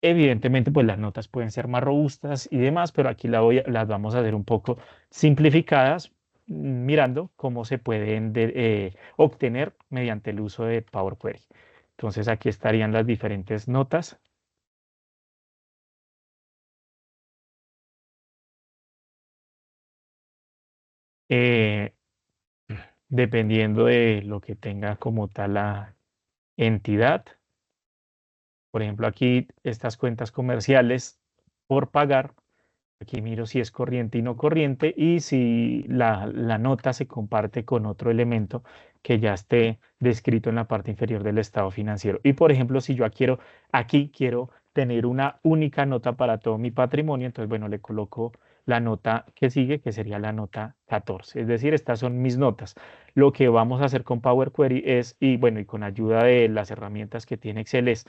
Speaker 2: Evidentemente, pues las notas pueden ser más robustas y demás, pero aquí las vamos a hacer un poco simplificadas, mirando cómo se pueden obtener mediante el uso de Power Query. Entonces aquí estarían las diferentes notas. eh, Dependiendo de lo que tenga como tal la entidad. Por ejemplo, aquí estas cuentas comerciales por pagar. Aquí miro si es corriente y no corriente y si la nota se comparte con otro elemento que ya esté descrito en la parte inferior del estado financiero. Y por ejemplo, si yo aquí quiero tener una única nota para todo mi patrimonio, entonces, bueno, le coloco la nota que sigue, que sería la nota 14. Es decir, estas son mis notas. Lo que vamos a hacer con Power Query es, y bueno, y con ayuda de las herramientas que tiene Excel es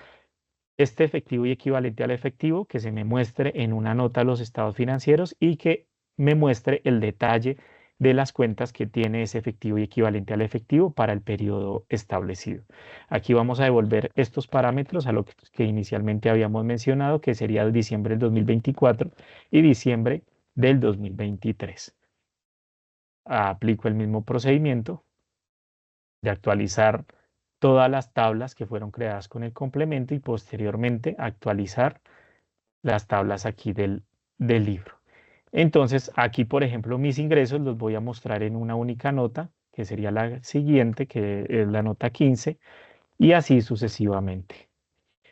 Speaker 2: este efectivo y equivalente al efectivo, que se me muestre en una nota los estados financieros y que me muestre el detalle de las cuentas que tiene ese efectivo y equivalente al efectivo para el periodo establecido. Aquí vamos a devolver estos parámetros a lo que inicialmente habíamos mencionado, que sería diciembre del 2024 y diciembre del 2023. Aplico el mismo procedimiento de actualizar todas las tablas que fueron creadas con el complemento y posteriormente actualizar las tablas aquí del libro. Entonces, aquí, por ejemplo, mis ingresos los voy a mostrar en una única nota, que sería la siguiente, que es la nota 15, y así sucesivamente.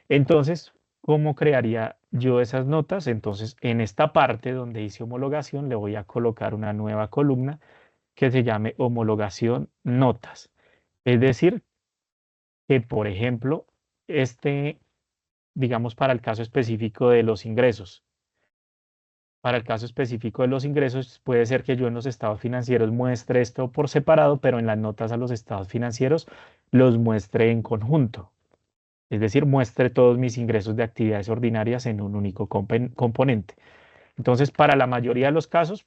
Speaker 2: Entonces, ¿cómo crearía yo esas notas? Entonces, en esta parte donde dice homologación, le voy a colocar una nueva columna que se llame homologación notas. Es decir, que, por ejemplo, digamos, para el caso específico de los ingresos. Para el caso específico de los ingresos, puede ser que yo en los estados financieros muestre esto por separado, pero en las notas a los estados financieros los muestre en conjunto. Es decir, muestre todos mis ingresos de actividades ordinarias en un único componente. Entonces, para la mayoría de los casos,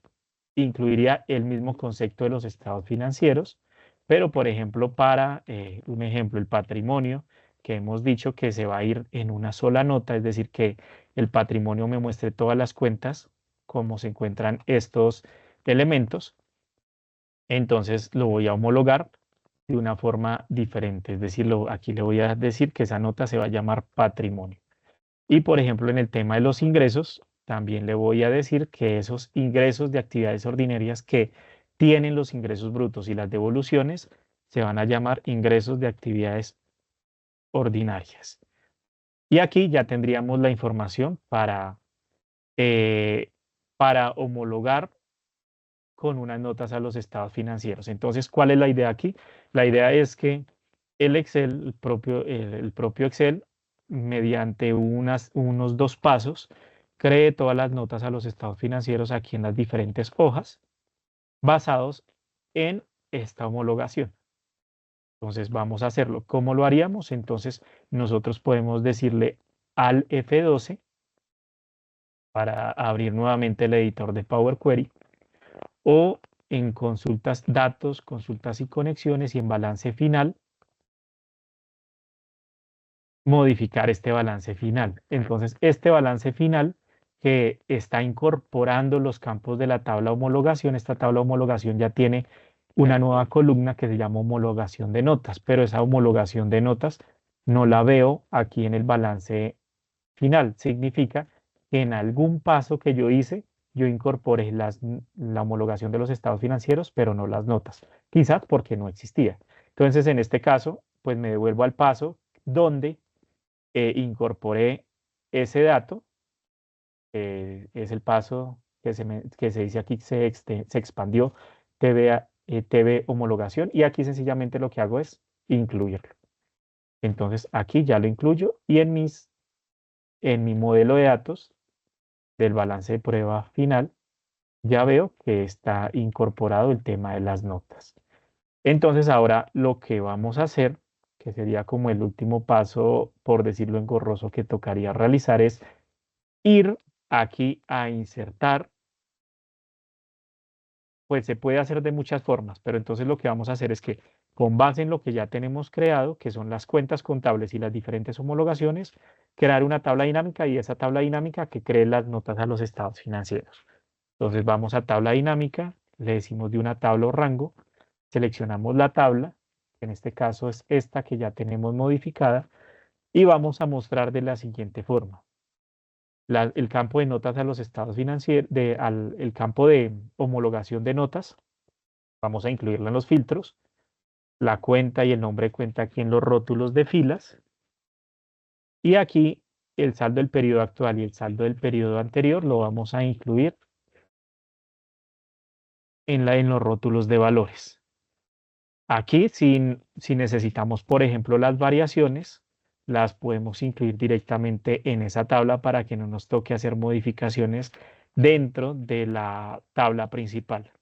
Speaker 2: incluiría el mismo concepto de los estados financieros, pero por ejemplo, para un ejemplo, el patrimonio, que hemos dicho que se va a ir en una sola nota, es decir, que el patrimonio me muestre todas las cuentas, cómo se encuentran estos elementos, entonces lo voy a homologar de una forma diferente, es decir, aquí le voy a decir que esa nota se va a llamar patrimonio. Y por ejemplo, en el tema de los ingresos, también le voy a decir que esos ingresos de actividades ordinarias que tienen los ingresos brutos y las devoluciones se van a llamar ingresos de actividades ordinarias. Y aquí ya tendríamos la información para para homologar con unas notas a los estados financieros. Entonces, ¿cuál es la idea aquí? La idea es que el Excel, el propio Excel, mediante unos 2 pasos, cree todas las notas a los estados financieros aquí en las diferentes hojas, basados en esta homologación. Entonces, vamos a hacerlo. ¿Cómo lo haríamos? Entonces, nosotros podemos decirle al F12 para abrir nuevamente el editor de Power Query, o en consultas datos, consultas y conexiones, y en balance final, modificar este balance final. Entonces, este balance final que está incorporando los campos de la tabla homologación, esta tabla homologación ya tiene una nueva columna que se llama homologación de notas, pero esa homologación de notas no la veo aquí en el balance final. Significa que en algún paso que yo hice, yo incorporé la homologación de los estados financieros, pero no las notas, quizás porque no existía. Entonces, en este caso, pues me devuelvo al paso donde incorporé ese dato, es el paso que se dice aquí, se expandió TV homologación, y aquí sencillamente lo que hago es incluirlo. Entonces aquí ya lo incluyo, y en mi modelo de datos del balance de prueba final ya veo que está incorporado el tema de las notas. Entonces ahora lo que vamos a hacer, que sería como el último paso, por decirlo engorroso, que tocaría realizar, es ir aquí a insertar. Pues se puede hacer de muchas formas, pero entonces lo que vamos a hacer es que, con base en lo que ya tenemos creado, que son las cuentas contables y las diferentes homologaciones, crear una tabla dinámica, y esa tabla dinámica que cree las notas a los estados financieros. Entonces vamos a tabla dinámica, le decimos de una tabla o rango, seleccionamos la tabla, que en este caso es esta que ya tenemos modificada, y vamos a mostrar de la siguiente forma. El campo de notas a los estados financieros, el campo de homologación de notas, vamos a incluirlo en los filtros, la cuenta y el nombre de cuenta aquí en los rótulos de filas, y aquí el saldo del periodo actual y el saldo del periodo anterior lo vamos a incluir en los rótulos de valores. Aquí, si necesitamos, por ejemplo, las variaciones, las podemos incluir directamente en esa tabla para que no nos toque hacer modificaciones dentro de la tabla principal.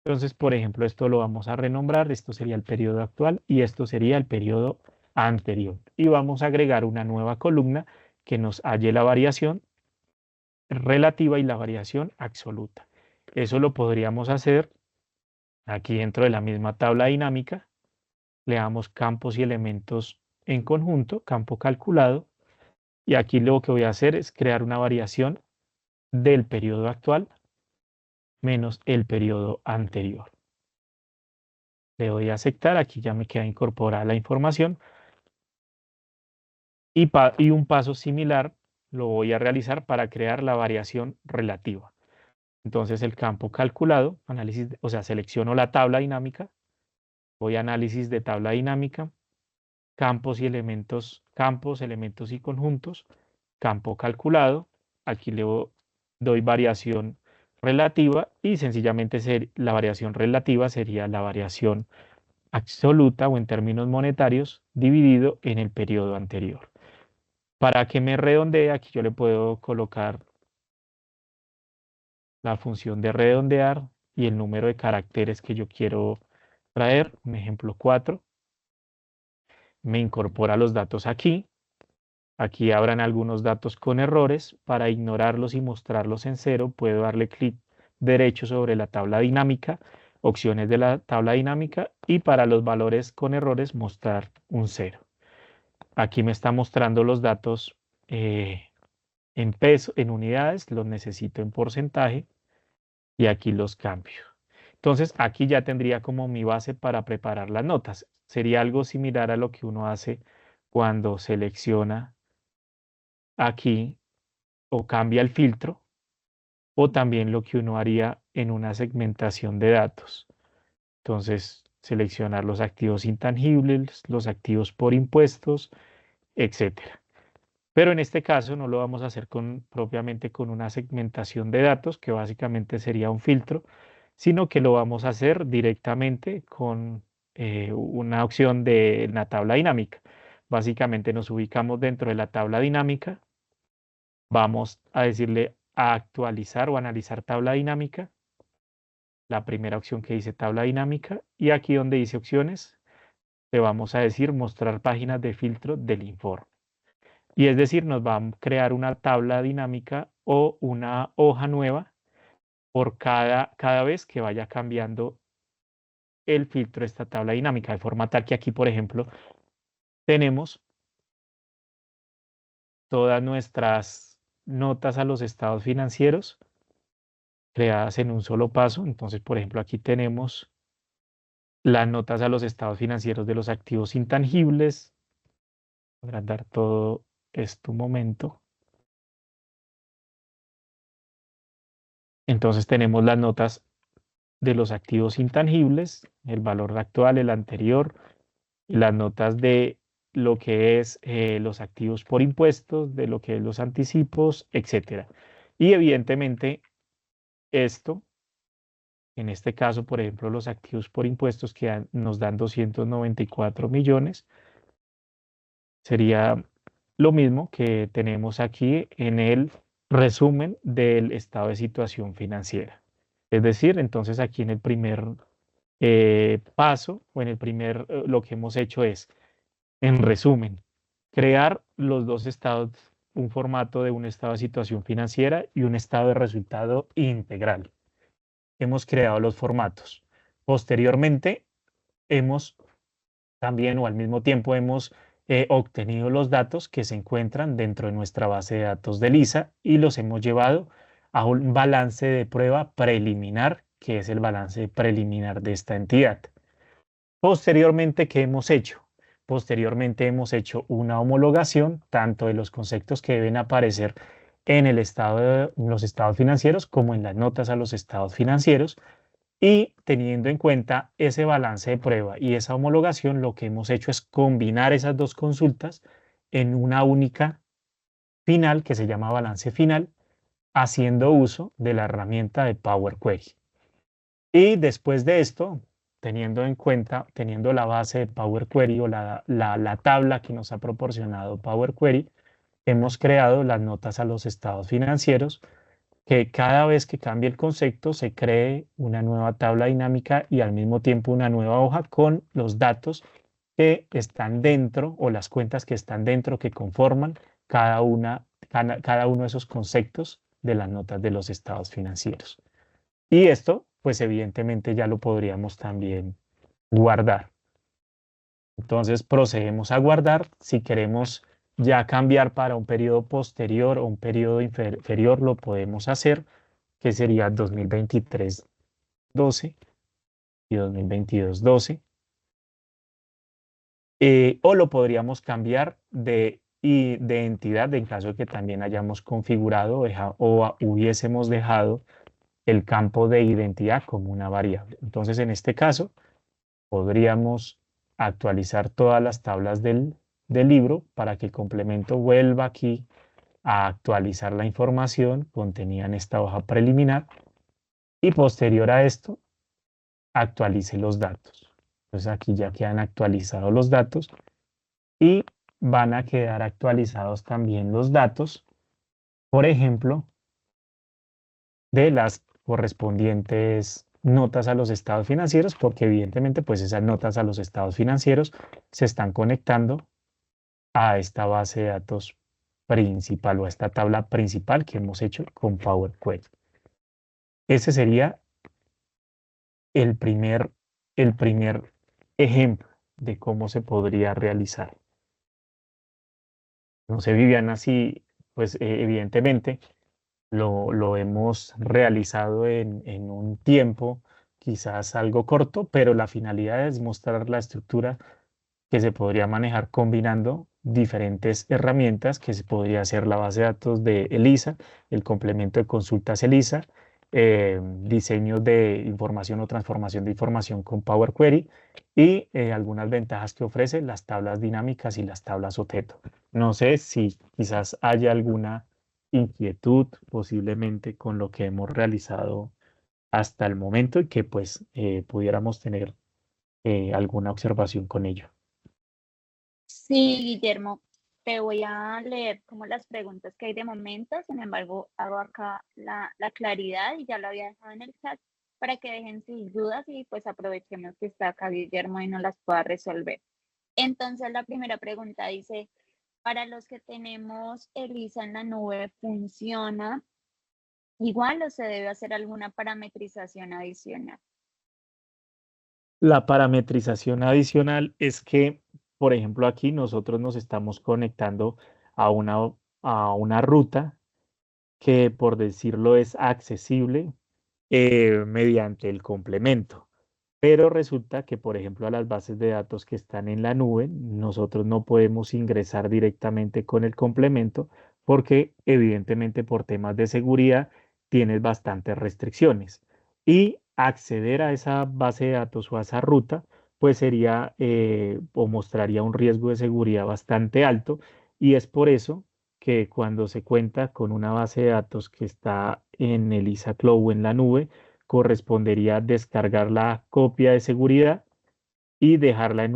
Speaker 2: Entonces, por ejemplo, esto lo vamos a renombrar, esto sería el periodo actual y esto sería el periodo anterior. Y vamos a agregar una nueva columna que nos halle la variación relativa y la variación absoluta. Eso lo podríamos hacer aquí dentro de la misma tabla dinámica. Le damos campos y elementos en conjunto, campo calculado, y aquí lo que voy a hacer es crear una variación del periodo actual menos el periodo anterior. Le doy a aceptar, aquí ya me queda incorporada la información, y un paso similar lo voy a realizar para crear la variación relativa. Entonces el campo calculado, análisis, o sea, selecciono la tabla dinámica, voy a análisis de tabla dinámica, campos y elementos, campos, elementos y conjuntos, campo calculado, aquí le doy variación relativa, y sencillamente la variación relativa sería la variación absoluta, o en términos monetarios, dividido en el periodo anterior. Para que me redondee, aquí yo le puedo colocar la función de redondear y el número de caracteres que yo quiero traer, un ejemplo 4. Me incorpora los datos aquí. Aquí habrán algunos datos con errores. Para ignorarlos y mostrarlos en cero, puedo darle clic derecho sobre la tabla dinámica, opciones de la tabla dinámica, y para los valores con errores, mostrar un 0. Aquí me está mostrando los datos en peso, en unidades, los necesito en porcentaje, y aquí los cambio. Entonces aquí ya tendría como mi base para preparar las notas. Sería algo similar a lo que uno hace cuando selecciona aquí o cambia el filtro, o también lo que uno haría en una segmentación de datos. Entonces, seleccionar los activos intangibles, los activos por impuestos, etcétera. Pero en este caso no lo vamos a hacer propiamente con una segmentación de datos, que básicamente sería un filtro, sino que lo vamos a hacer directamente con una opción de la tabla dinámica. Básicamente nos ubicamos dentro de la tabla dinámica, vamos a decirle a actualizar o analizar tabla dinámica, la primera opción que dice tabla dinámica, y aquí donde dice opciones, le vamos a decir mostrar páginas de filtro del informe. Y es decir, nos va a crear una tabla dinámica o una hoja nueva por cada vez que vaya cambiando el filtro de esta tabla dinámica, de forma tal que aquí, por ejemplo, tenemos todas nuestras notas a los estados financieros creadas en un solo paso. Entonces, por ejemplo, aquí tenemos las notas a los estados financieros de los activos intangibles. Voy a agrandar todo esto un momento. Entonces tenemos las notas de los activos intangibles, el valor actual, el anterior, y las notas de lo que es los activos por impuestos, de lo que es los anticipos, etcétera. Y evidentemente esto, en este caso, por ejemplo, los activos por impuestos que nos dan 294 millones, sería lo mismo que tenemos aquí en el resumen del estado de situación financiera. Es decir, entonces aquí en el primer paso o en el primer, lo que hemos hecho es, en resumen, crear los dos estados, un formato de un estado de situación financiera y un estado de resultado integral. Hemos creado los formatos. Posteriormente, hemos también o al mismo tiempo hemos obtenido los datos que se encuentran dentro de nuestra base de datos de Lisa y los hemos llevado a un balance de prueba preliminar, que es el balance preliminar de esta entidad. Posteriormente, ¿qué hemos hecho? Posteriormente hemos hecho una homologación tanto de los conceptos que deben aparecer en el estado en los estados financieros como en las notas a los estados financieros, y teniendo en cuenta ese balance de prueba y esa homologación, lo que hemos hecho es combinar esas dos consultas en una única final que se llama balance final, haciendo uso de la herramienta de Power Query. Y después de esto, teniendo en cuenta, teniendo la base de Power Query o la tabla que nos ha proporcionado Power Query, hemos creado las notas a los estados financieros, que cada vez que cambie el concepto se cree una nueva tabla dinámica y al mismo tiempo una nueva hoja con los datos que están dentro o las cuentas que están dentro que conforman cada uno de esos conceptos de las notas de los estados financieros. Y esto, pues evidentemente ya lo podríamos también guardar. Entonces procedemos a guardar. Si queremos ya cambiar para un periodo posterior o un periodo inferior, lo podemos hacer, que sería 2023-12 y 2022-12. O lo podríamos cambiar de entidad en caso de que también hayamos configurado o hubiésemos dejado el campo de identidad como una variable. Entonces, en este caso, podríamos actualizar todas las tablas del libro para que el complemento vuelva aquí a actualizar la información contenida en esta hoja preliminar y posterior a esto actualice los datos. Entonces aquí ya quedan actualizados los datos y van a quedar actualizados también los datos, por ejemplo, de las correspondientes notas a los estados financieros, porque evidentemente pues esas notas a los estados financieros se están conectando a esta base de datos principal o a esta tabla principal que hemos hecho con Power Query. Ese sería el primer ejemplo de cómo se podría realizar. No sé, Viviana, si pues evidentemente lo hemos realizado en un tiempo quizás algo corto, pero la finalidad es mostrar la estructura que se podría manejar combinando diferentes herramientas, que se podría hacer la base de datos de ELISA, el complemento de consultas ELISA, diseños de información o transformación de información con Power Query y algunas ventajas que ofrece las tablas dinámicas y las tablas objeto. No sé si quizás haya alguna inquietud posiblemente con lo que hemos realizado hasta el momento y que pues pudiéramos tener alguna observación con ello.
Speaker 1: Sí, Guillermo, te voy a leer como las preguntas que hay de momento, sin embargo, hago acá la claridad y ya lo había dejado en el chat para que dejen sus dudas y pues aprovechemos que está acá Guillermo y nos las pueda resolver. Entonces, la primera pregunta dice, para los que tenemos ELISA en la nube, ¿funciona igual o se debe hacer alguna parametrización adicional?
Speaker 2: La parametrización adicional es que, por ejemplo, aquí nosotros nos estamos conectando a una ruta que, por decirlo, es accesible mediante el complemento. Pero resulta que, por ejemplo, a las bases de datos que están en la nube, nosotros no podemos ingresar directamente con el complemento porque, evidentemente, por temas de seguridad, tienes bastantes restricciones. Y acceder a esa base de datos o a esa ruta, pues sería o mostraría un riesgo de seguridad bastante alto. Y es por eso que cuando se cuenta con una base de datos que está en el ISA Cloud o en la nube, correspondería descargar la copia de seguridad y dejarla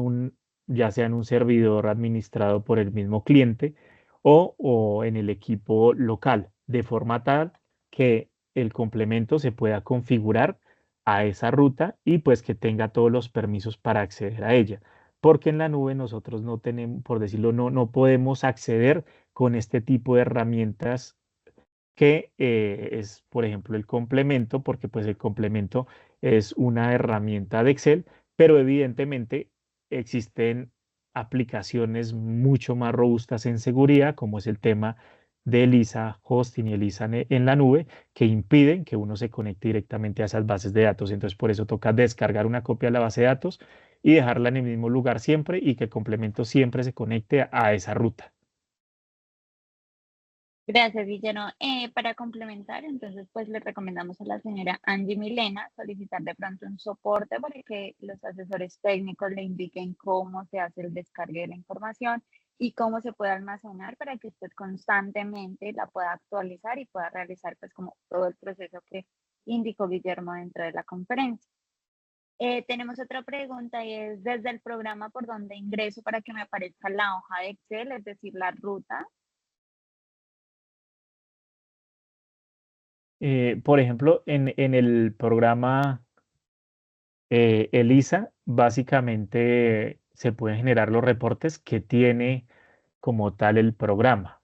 Speaker 2: ya sea en un servidor administrado por el mismo cliente o en el equipo local, de forma tal que el complemento se pueda configurar a esa ruta y pues que tenga todos los permisos para acceder a ella. Porque en la nube nosotros no tenemos, por decirlo, no podemos acceder con este tipo de herramientas que es, por ejemplo, el complemento, porque pues el complemento es una herramienta de Excel, pero evidentemente existen aplicaciones mucho más robustas en seguridad, como es el tema de ELISA Hosting y ELISA en la nube, que impiden que uno se conecte directamente a esas bases de datos. Entonces, por eso toca descargar una copia de la base de datos y dejarla en el mismo lugar siempre y que el complemento siempre se conecte a esa ruta.
Speaker 1: Gracias, Guillermo. Para complementar, entonces, pues le recomendamos a la señora Angie Milena solicitar de pronto un soporte para que los asesores técnicos le indiquen cómo se hace el descargue de la información y cómo se puede almacenar para que usted constantemente la pueda actualizar y pueda realizar pues como todo el proceso que indicó Guillermo dentro de la conferencia. Tenemos otra pregunta y es desde el programa por donde ingreso para que me aparezca la hoja de Excel, es decir, la ruta.
Speaker 2: Por ejemplo, en el programa ELISA, básicamente se pueden generar los reportes que tiene como tal el programa,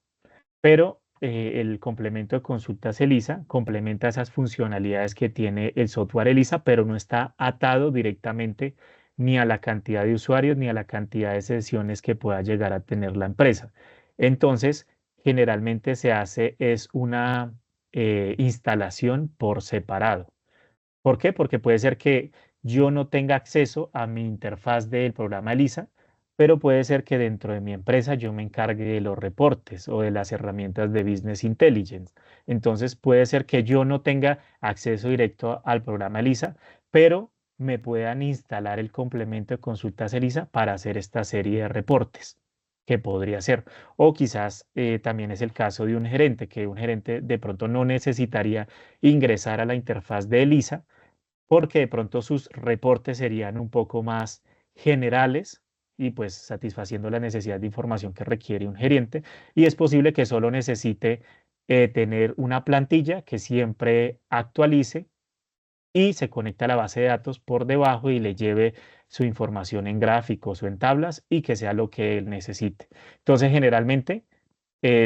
Speaker 2: pero el complemento de consultas ELISA complementa esas funcionalidades que tiene el software ELISA, pero no está atado directamente ni a la cantidad de usuarios ni a la cantidad de sesiones que pueda llegar a tener la empresa. Entonces, generalmente se hace es una instalación por separado. ¿Por qué? Porque puede ser que yo no tenga acceso a mi interfaz del programa ELISA, pero puede ser que dentro de mi empresa yo me encargue de los reportes o de las herramientas de Business Intelligence. Entonces puede ser que yo no tenga acceso directo al programa ELISA, pero me puedan instalar el complemento de consultas ELISA para hacer esta serie de reportes que podría ser. O quizás también es el caso de un gerente, que un gerente de pronto no necesitaría ingresar a la interfaz de ELISA porque de pronto sus reportes serían un poco más generales y pues satisfaciendo la necesidad de información que requiere un gerente. Y es posible que solo necesite tener una plantilla que siempre actualice y se conecte a la base de datos por debajo y le lleve su información en gráficos o en tablas y que sea lo que él necesite. Entonces, generalmente,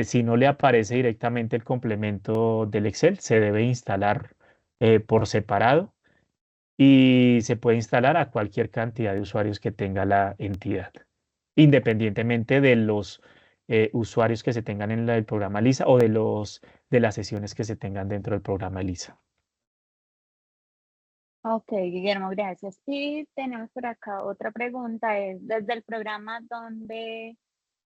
Speaker 2: si no le aparece directamente el complemento del Excel, se debe instalar por separado y se puede instalar a cualquier cantidad de usuarios que tenga la entidad, independientemente de los usuarios que se tengan en el programa Lisa o de las sesiones que se tengan dentro del programa Lisa.
Speaker 1: Ok, Guillermo, gracias. Y tenemos por acá otra pregunta, es desde el programa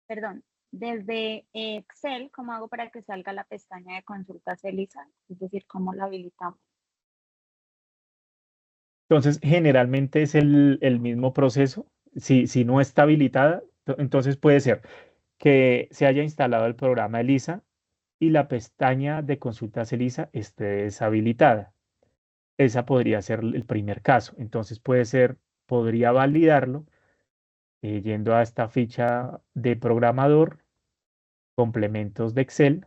Speaker 1: perdón, desde Excel, ¿cómo hago para que salga la pestaña de consultas ELISA? Es decir, ¿cómo la habilitamos?
Speaker 2: Entonces, generalmente es el mismo proceso. Si no está habilitada, entonces puede ser que se haya instalado el programa ELISA y la pestaña de consultas ELISA esté deshabilitada. Esa podría ser el primer caso. Entonces podría validarlo yendo a esta ficha de programador, complementos de Excel,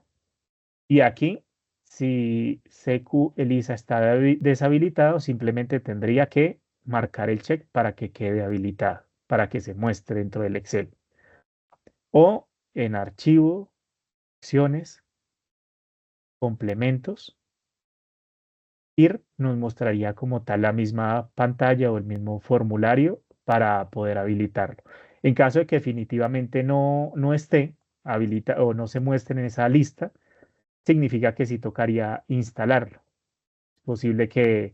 Speaker 2: y aquí, si CQ ELISA está deshabilitado, simplemente tendría que marcar el check para que quede habilitado, para que se muestre dentro del Excel. O en archivo, opciones, complementos, IR nos mostraría como tal la misma pantalla o el mismo formulario para poder habilitarlo. En caso de que definitivamente no esté habilitado o no se muestre en esa lista, significa que sí tocaría instalarlo. Es posible que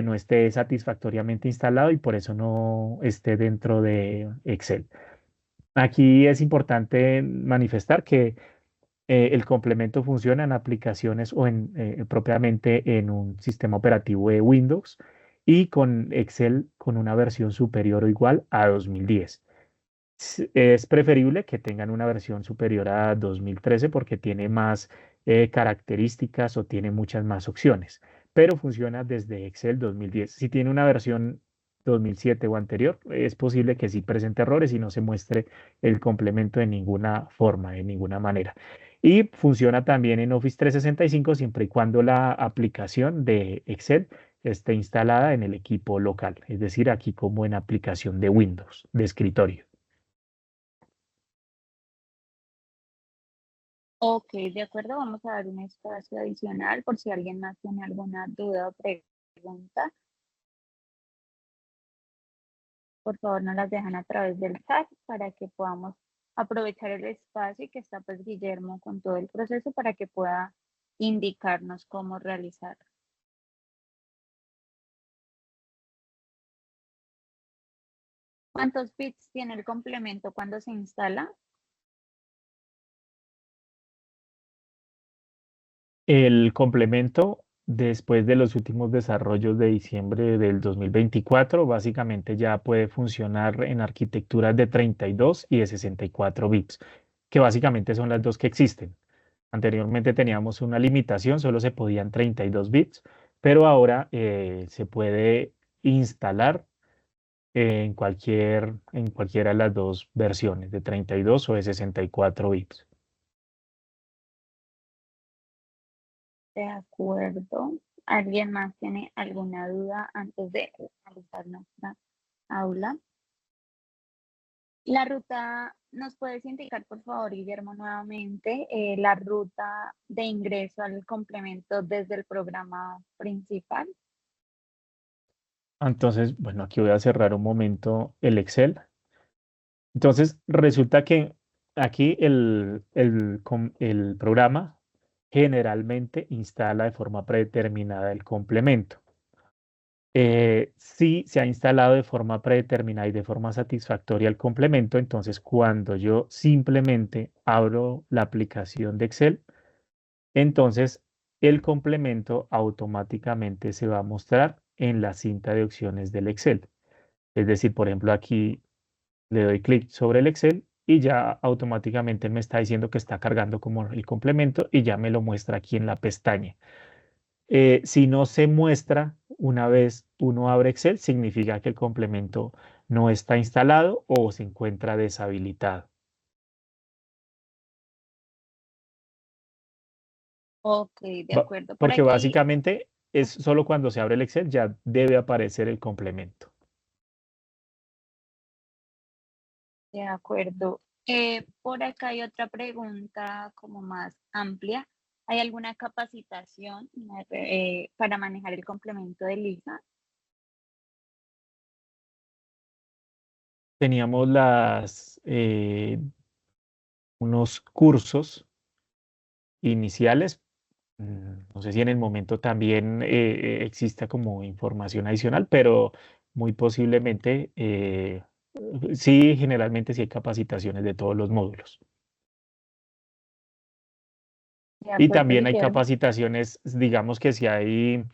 Speaker 2: no esté satisfactoriamente instalado y por eso no esté dentro de Excel. Aquí es importante manifestar que el complemento funciona en aplicaciones o propiamente en un sistema operativo de Windows y con Excel con una versión superior o igual a 2010. Es preferible que tengan una versión superior a 2013 porque tiene más características o tiene muchas más opciones, pero funciona desde Excel 2010. Si tiene una versión 2007 o anterior, es posible que sí presente errores y no se muestre el complemento de ninguna forma, de ninguna manera. Y funciona también en Office 365 siempre y cuando la aplicación de Excel esté instalada en el equipo local, es decir, aquí como en aplicación de Windows, de escritorio.
Speaker 1: Ok, de acuerdo, vamos a dar un espacio adicional por si alguien más tiene alguna duda o pregunta. Por favor, nos las dejan a través del chat para que podamos aprovechar el espacio y que está pues Guillermo con todo el proceso para que pueda indicarnos cómo realizar. ¿Cuántos bits tiene el complemento cuando se instala?
Speaker 2: El complemento, después de los últimos desarrollos de diciembre del 2024, básicamente ya puede funcionar en arquitecturas de 32 y de 64 bits, que básicamente son las dos que existen. Anteriormente teníamos una limitación, solo se podían 32 bits, pero ahora se puede instalar en cualquiera de las dos versiones, de 32 o de 64 bits.
Speaker 1: De acuerdo. ¿Alguien más tiene alguna duda antes de finalizar nuestra aula? La ruta, ¿nos puedes indicar, por favor, Guillermo, nuevamente la ruta de ingreso al complemento desde el programa principal?
Speaker 2: Entonces, bueno, aquí voy a cerrar un momento el Excel. Entonces, resulta que aquí el programa generalmente instala de forma predeterminada el complemento. Si se ha instalado de forma predeterminada y de forma satisfactoria el complemento, entonces cuando yo simplemente abro la aplicación de Excel, entonces el complemento automáticamente se va a mostrar en la cinta de opciones del Excel. Es decir, por ejemplo, aquí le doy clic sobre el Excel y ya automáticamente me está diciendo que está cargando como el complemento y ya me lo muestra aquí en la pestaña. Si no se muestra una vez uno abre Excel, significa que el complemento no está instalado o se encuentra deshabilitado.
Speaker 1: Ok, de acuerdo. Por
Speaker 2: Porque
Speaker 1: aquí,
Speaker 2: básicamente es solo cuando se abre el Excel ya debe aparecer el complemento.
Speaker 1: de acuerdo. Por acá hay otra pregunta como más amplia. ¿Hay alguna capacitación para manejar el complemento de Lisa?
Speaker 2: Teníamos unos cursos iniciales. No sé si en el momento también exista como información adicional, pero muy posiblemente sí, generalmente sí hay capacitaciones de todos los módulos.
Speaker 1: De
Speaker 2: Y
Speaker 1: acuerdo,
Speaker 2: también hay
Speaker 1: Guillermo.
Speaker 2: capacitaciones, digamos que si hay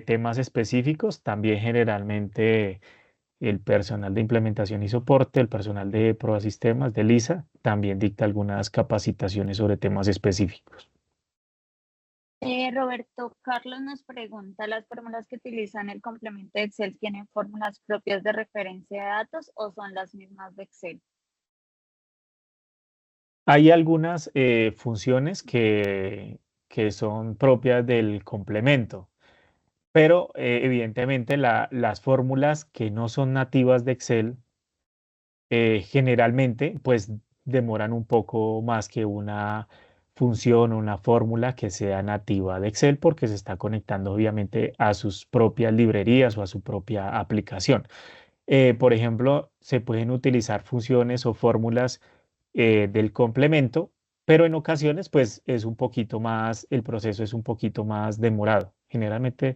Speaker 2: temas específicos, también generalmente el personal de implementación y soporte, el personal de pruebas sistemas, de LISA, también dicta algunas capacitaciones sobre temas específicos.
Speaker 1: Roberto Carlos nos pregunta, ¿las fórmulas que utilizan el complemento de Excel tienen fórmulas propias de referencia de datos o son las mismas de Excel?
Speaker 2: Hay algunas funciones que son propias del complemento, pero evidentemente las fórmulas que no son nativas de Excel generalmente pues demoran un poco más que una función o una fórmula que sea nativa de Excel porque se está conectando obviamente a sus propias librerías o a su propia aplicación. Por ejemplo, se pueden utilizar funciones o fórmulas del complemento, pero en ocasiones pues es un poquito más, el proceso es un poquito más demorado. Generalmente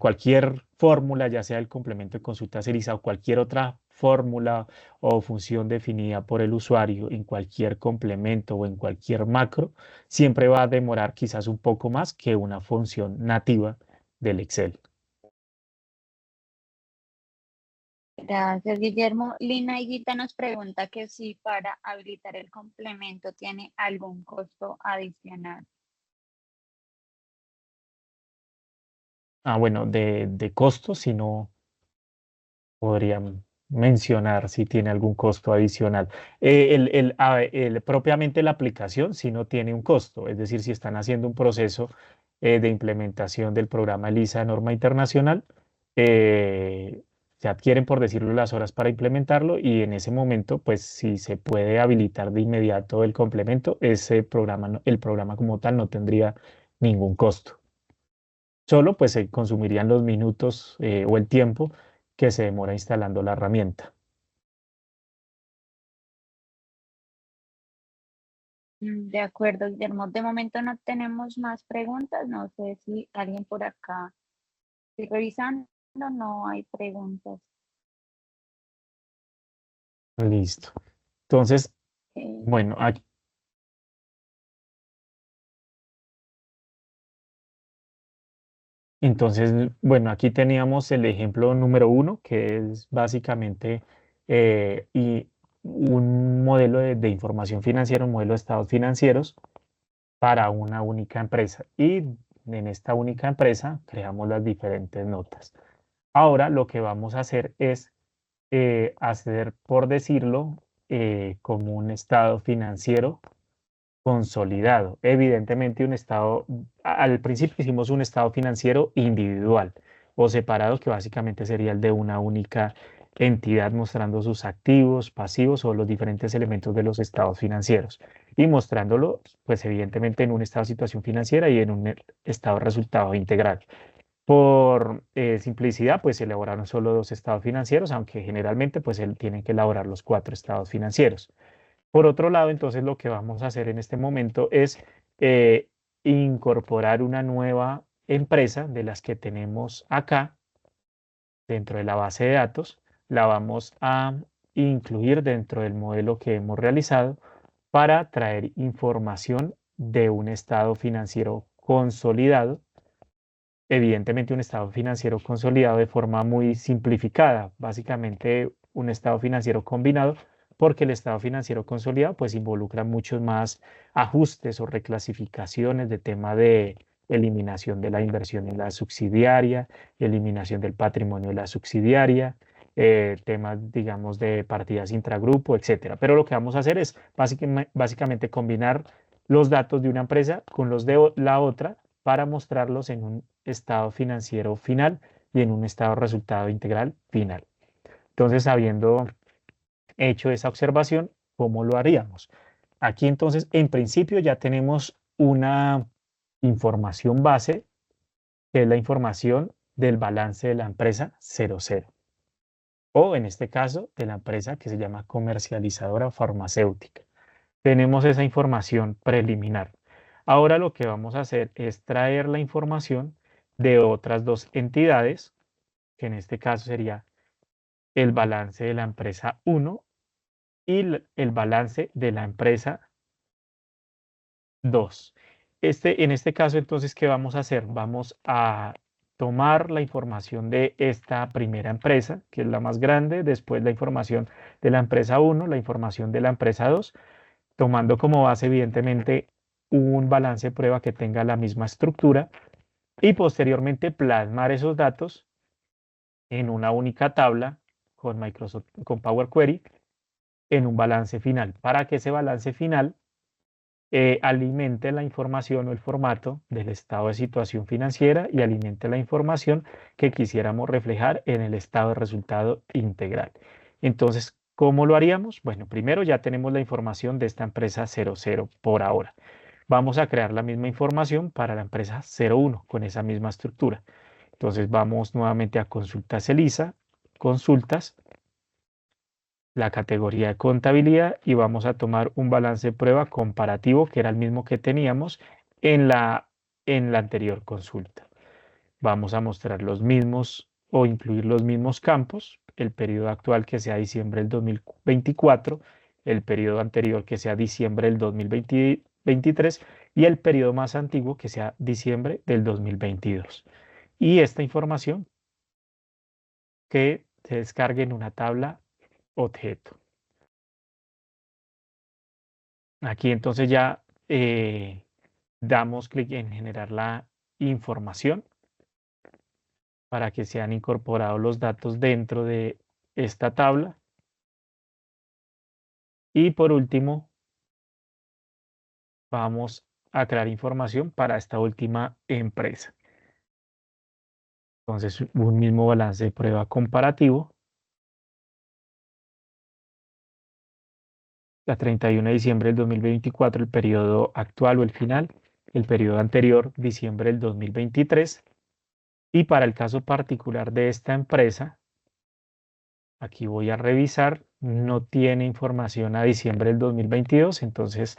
Speaker 2: cualquier fórmula, ya sea el complemento de consulta ELISA o cualquier otra fórmula o función definida por el usuario en cualquier complemento o en cualquier macro, siempre va a demorar quizás un poco más que una función nativa del Excel.
Speaker 1: Gracias, Guillermo. Lina Higuita nos pregunta que si para habilitar el complemento tiene algún costo adicional.
Speaker 2: Bueno, de costos, si no podrían mencionar si tiene algún costo adicional. Propiamente la aplicación si no tiene un costo, es decir, si están haciendo un proceso de implementación del programa ELISA de norma internacional, eh, se adquieren, por decirlo, las horas para implementarlo y en ese momento, pues si se puede habilitar de inmediato el complemento, ese programa, el programa como tal no tendría ningún costo. Solo pues se consumirían los minutos o el tiempo que se demora instalando la herramienta.
Speaker 1: De acuerdo, Guillermo. De momento no tenemos más preguntas. No sé si alguien por acá. Estoy revisando, no hay preguntas.
Speaker 2: Listo. Entonces,
Speaker 1: Eh,
Speaker 2: bueno, aquí teníamos el ejemplo número 1, que es básicamente y un modelo de información financiera, un modelo de estados financieros para una única empresa. Y en esta única empresa creamos las diferentes notas. Ahora lo que vamos a hacer es hacer, por decirlo, como un estado financiero consolidado. Evidentemente, al principio hicimos un estado financiero individual o separado, que básicamente sería el de una única entidad mostrando sus activos, pasivos o los diferentes elementos de los estados financieros y mostrándolo, pues evidentemente en un estado de situación financiera y en un estado de resultado integral. Por simplicidad, pues se elaboraron solo 2 estados financieros, aunque generalmente pues tienen que elaborar los 4 estados financieros. Por otro lado, entonces lo que vamos a hacer en este momento es eh, incorporar una nueva empresa de las que tenemos acá dentro de la base de datos. La vamos a incluir dentro del modelo que hemos realizado para traer información de un estado financiero consolidado, evidentemente un estado financiero consolidado de forma muy simplificada, básicamente un estado financiero combinado, porque el estado financiero consolidado pues involucra muchos más ajustes o reclasificaciones de tema de eliminación de la inversión en la subsidiaria, eliminación del patrimonio de la subsidiaria, temas, digamos, de partidas intragrupo, etcétera. Pero lo que vamos a hacer es básicamente combinar los datos de una empresa con los de la otra para mostrarlos en un estado financiero final y en un estado resultado integral final. Entonces, habiendo hecho esa observación, ¿cómo lo haríamos? Aquí entonces, en principio ya tenemos una información base, que es la información del balance de la empresa 00, o en este caso de la empresa que se llama comercializadora farmacéutica. Tenemos esa información preliminar. Ahora lo que vamos a hacer es traer la información de otras 2 entidades, que en este caso sería el balance de la empresa 1 y el balance de la empresa 2. En este caso, entonces, ¿qué vamos a hacer? Vamos a tomar la información de esta primera empresa, que es la más grande, después la información de la empresa 1, la información de la empresa 2, tomando como base evidentemente un balance de prueba que tenga la misma estructura y posteriormente plasmar esos datos en una única tabla con con Power Query en un balance final, para que ese balance final alimente la información o el formato del estado de situación financiera y alimente la información que quisiéramos reflejar en el estado de resultado integral. Entonces, ¿cómo lo haríamos? Bueno, primero ya tenemos la información de esta empresa 00 por ahora. Vamos a crear la misma información para la empresa 01 con esa misma estructura. Entonces vamos nuevamente a consultas ELISA, consultas, la categoría de contabilidad y vamos a tomar un balance de prueba comparativo que era el mismo que teníamos en la anterior consulta. Vamos a mostrar los mismos o incluir los mismos campos, el periodo actual que sea diciembre del 2024, el periodo anterior que sea diciembre del 2023 y el periodo más antiguo que sea diciembre del 2022. Y esta información que se descargue en una tabla objeto. Aquí entonces ya damos clic en generar la información para que sean incorporados los datos dentro de esta tabla. Y por último, vamos a crear información para esta última empresa. Entonces, un mismo balance de prueba comparativo. La 31 de diciembre del 2024, el periodo actual o el final, el periodo anterior, diciembre del 2023. Y para el caso particular de esta empresa, aquí voy a revisar, no tiene información a diciembre del 2022, entonces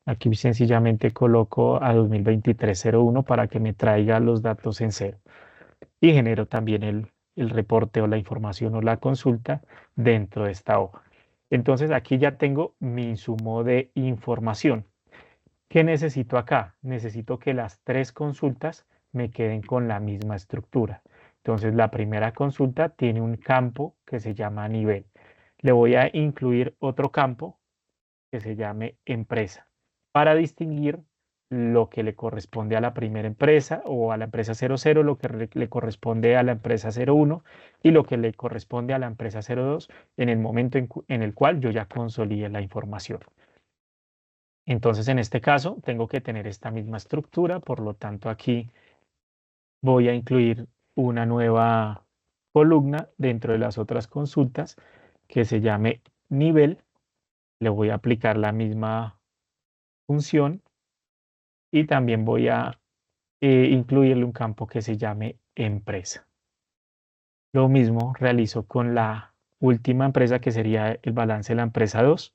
Speaker 2: aquí sencillamente coloco a 2023-01 para que me traiga los datos en cero. Y genero también el reporte o la información o la consulta dentro de esta hoja. Entonces aquí ya tengo mi insumo de información. ¿Qué necesito acá? Necesito que las tres consultas me queden con la misma estructura. Entonces la primera consulta tiene un campo que se llama nivel. Le voy a incluir otro campo que se llame empresa para distinguir lo que le corresponde a la primera empresa o a la empresa 00, lo que le corresponde a la empresa 01 y lo que le corresponde a la empresa 02 en el momento en el cual yo ya consolide la información. Entonces, en este caso, tengo que tener esta misma estructura, por lo tanto, aquí voy a incluir una nueva columna dentro de las otras consultas que se llame nivel. Le voy a aplicar la misma función y también voy a incluirle un campo que se llame empresa. Lo mismo realizo con la última empresa que sería el balance de la empresa 2.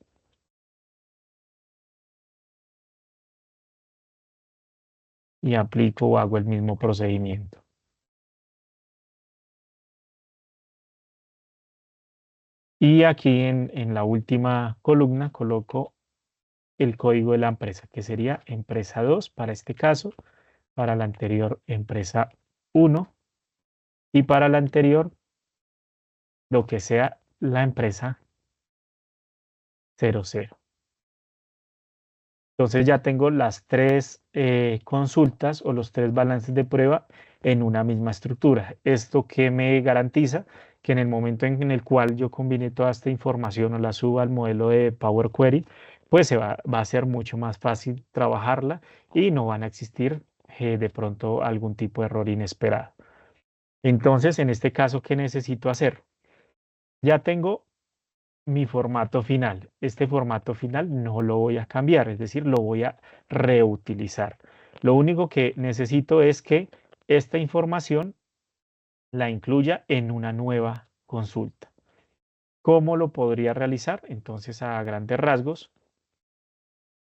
Speaker 2: Y aplico o hago el mismo procedimiento. Y aquí en la última columna coloco el código de la empresa, que sería empresa 2 para este caso, para la anterior empresa 1 y para la anterior lo que sea la empresa 00. Entonces ya tengo las tres consultas o los tres balances de prueba en una misma estructura. ¿Esto qué me garantiza? Que en el momento en el cual yo combine toda esta información o la suba al modelo de Power Query, pues va a ser mucho más fácil trabajarla y no van a existir de pronto algún tipo de error inesperado. Entonces, en este caso, ¿qué necesito hacer? Ya tengo mi formato final. Este formato final no lo voy a cambiar, es decir, lo voy a reutilizar. Lo único que necesito es que esta información la incluya en una nueva consulta. ¿Cómo lo podría realizar? Entonces, a grandes rasgos,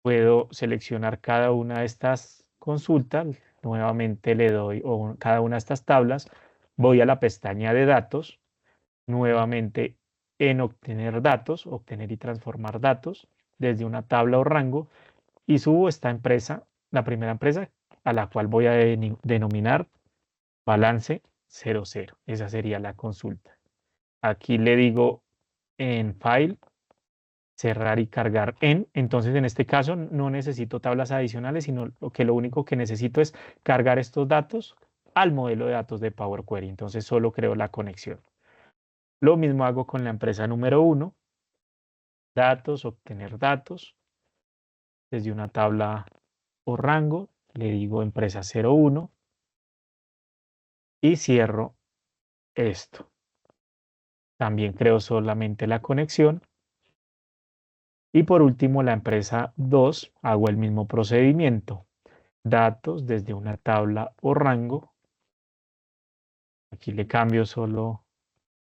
Speaker 2: puedo seleccionar cada una de estas consultas. Nuevamente le doy, o cada una de estas tablas, voy a la pestaña de datos, nuevamente en obtener datos, obtener y transformar datos desde una tabla o rango y subo esta empresa, la primera empresa a la cual voy a denominar balance 00. Esa sería la consulta. Aquí le digo en File, cerrar y cargar en. Entonces, en este caso, no necesito tablas adicionales, sino lo único que necesito es cargar estos datos al modelo de datos de Power Query. Entonces, solo creo la conexión. Lo mismo hago con la empresa número 1. Datos, obtener datos. Desde una tabla o rango, le digo empresa 01 y cierro esto. También creo solamente la conexión. Y por último, la empresa 2, hago el mismo procedimiento. Datos desde una tabla o rango. Aquí le cambio solo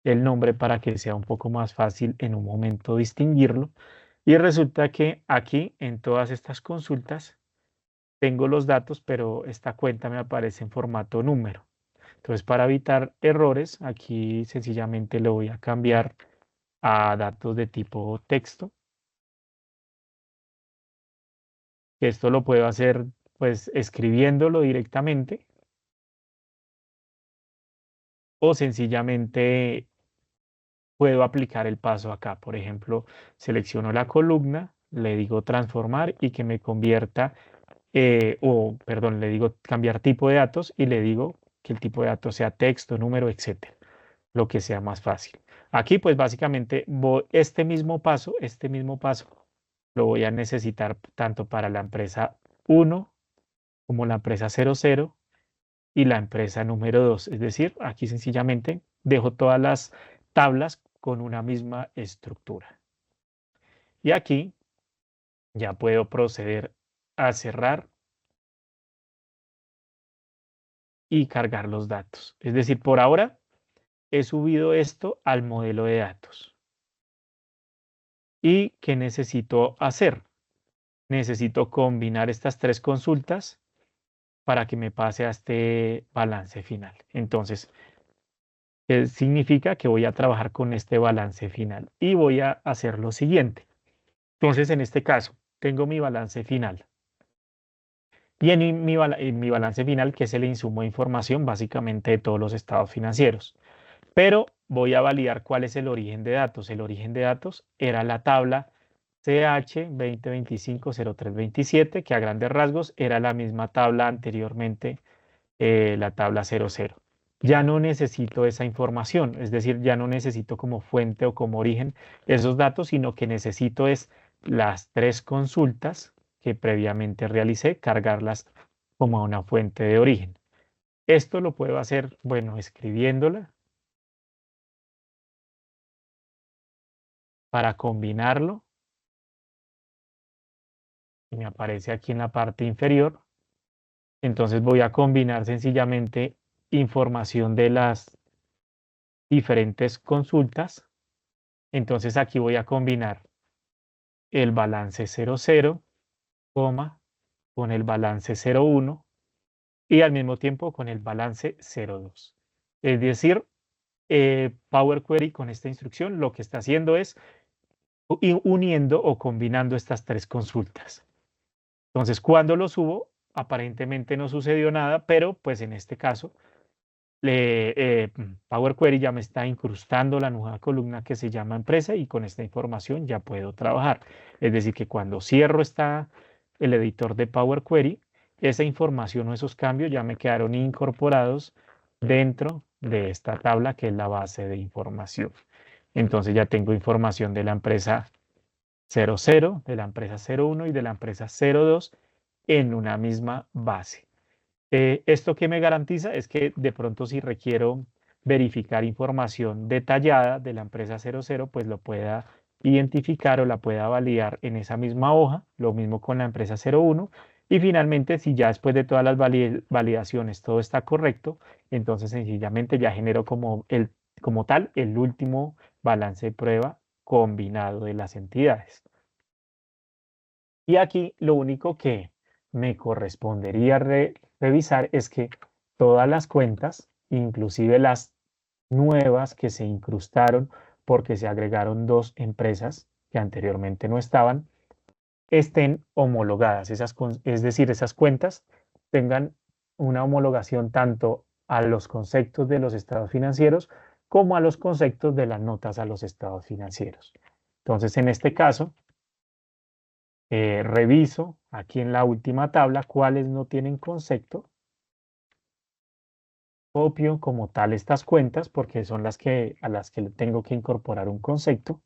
Speaker 2: el nombre para que sea un poco más fácil en un momento distinguirlo. Y resulta que aquí en todas estas consultas tengo los datos, pero esta cuenta me aparece en formato número. Entonces, para evitar errores, aquí sencillamente le voy a cambiar a datos de tipo texto. Esto lo puedo hacer pues escribiéndolo directamente o sencillamente puedo aplicar el paso acá. Por ejemplo, selecciono la columna, le digo transformar y que me convierta, le digo cambiar tipo de datos y le digo que el tipo de datos sea texto, número, etcétera, lo que sea más fácil. Aquí pues básicamente este mismo paso lo voy a necesitar tanto para la empresa 1 como la empresa 00 y la empresa número 2. Es decir, aquí sencillamente dejo todas las tablas con una misma estructura. Y aquí ya puedo proceder a cerrar y cargar los datos. Es decir, por ahora he subido esto al modelo de datos. ¿Y qué necesito hacer? Necesito combinar estas tres consultas para que me pase a este balance final. Entonces, significa que voy a trabajar con este balance final y voy a hacer lo siguiente. Entonces, en este caso, tengo mi balance final. Y en mi balance final, que es el insumo de información básicamente de todos los estados financieros. Pero voy a validar cuál es el origen de datos. El origen de datos era la tabla CH 2025-0327, que a grandes rasgos era la misma tabla anteriormente, la tabla 00. Ya no necesito esa información, es decir, ya no necesito como fuente o como origen esos datos, sino que necesito es las tres consultas que previamente realicé, cargarlas como a una fuente de origen. Esto lo puedo hacer, bueno, escribiéndola para combinarlo. Y me aparece aquí en la parte inferior. Entonces voy a combinar sencillamente información de las diferentes consultas. Entonces aquí voy a combinar el balance 00, con el balance 01 y al mismo tiempo con el balance 02. Es decir, Power Query con esta instrucción lo que está haciendo es uniendo o combinando estas tres consultas. Entonces, cuando lo subo, aparentemente no sucedió nada, pero pues en este caso, Power Query ya me está incrustando la nueva columna que se llama empresa y con esta información ya puedo trabajar. Es decir, que cuando cierro el editor de Power Query, esa información o esos cambios ya me quedaron incorporados dentro de esta tabla que es la base de información. Entonces ya tengo información de la empresa 00, de la empresa 01 y de la empresa 02 en una misma base. Esto que me garantiza es que de pronto si requiero verificar información detallada de la empresa 00, pues lo pueda identificar o la pueda validar en esa misma hoja, lo mismo con la empresa 01. Y finalmente, si ya después de todas las validaciones todo está correcto, entonces sencillamente ya genero como tal el último balance de prueba combinado de las entidades. Y aquí lo único que me correspondería revisar es que todas las cuentas, inclusive las nuevas que se incrustaron porque se agregaron dos empresas que anteriormente no estaban, estén homologadas. Es decir, esas cuentas tengan una homologación tanto a los conceptos de los estados financieros como a los conceptos de las notas a los estados financieros. Entonces, en este caso, reviso aquí en la última tabla cuáles no tienen concepto. Copio como tal estas cuentas porque son a las que le tengo que incorporar un concepto.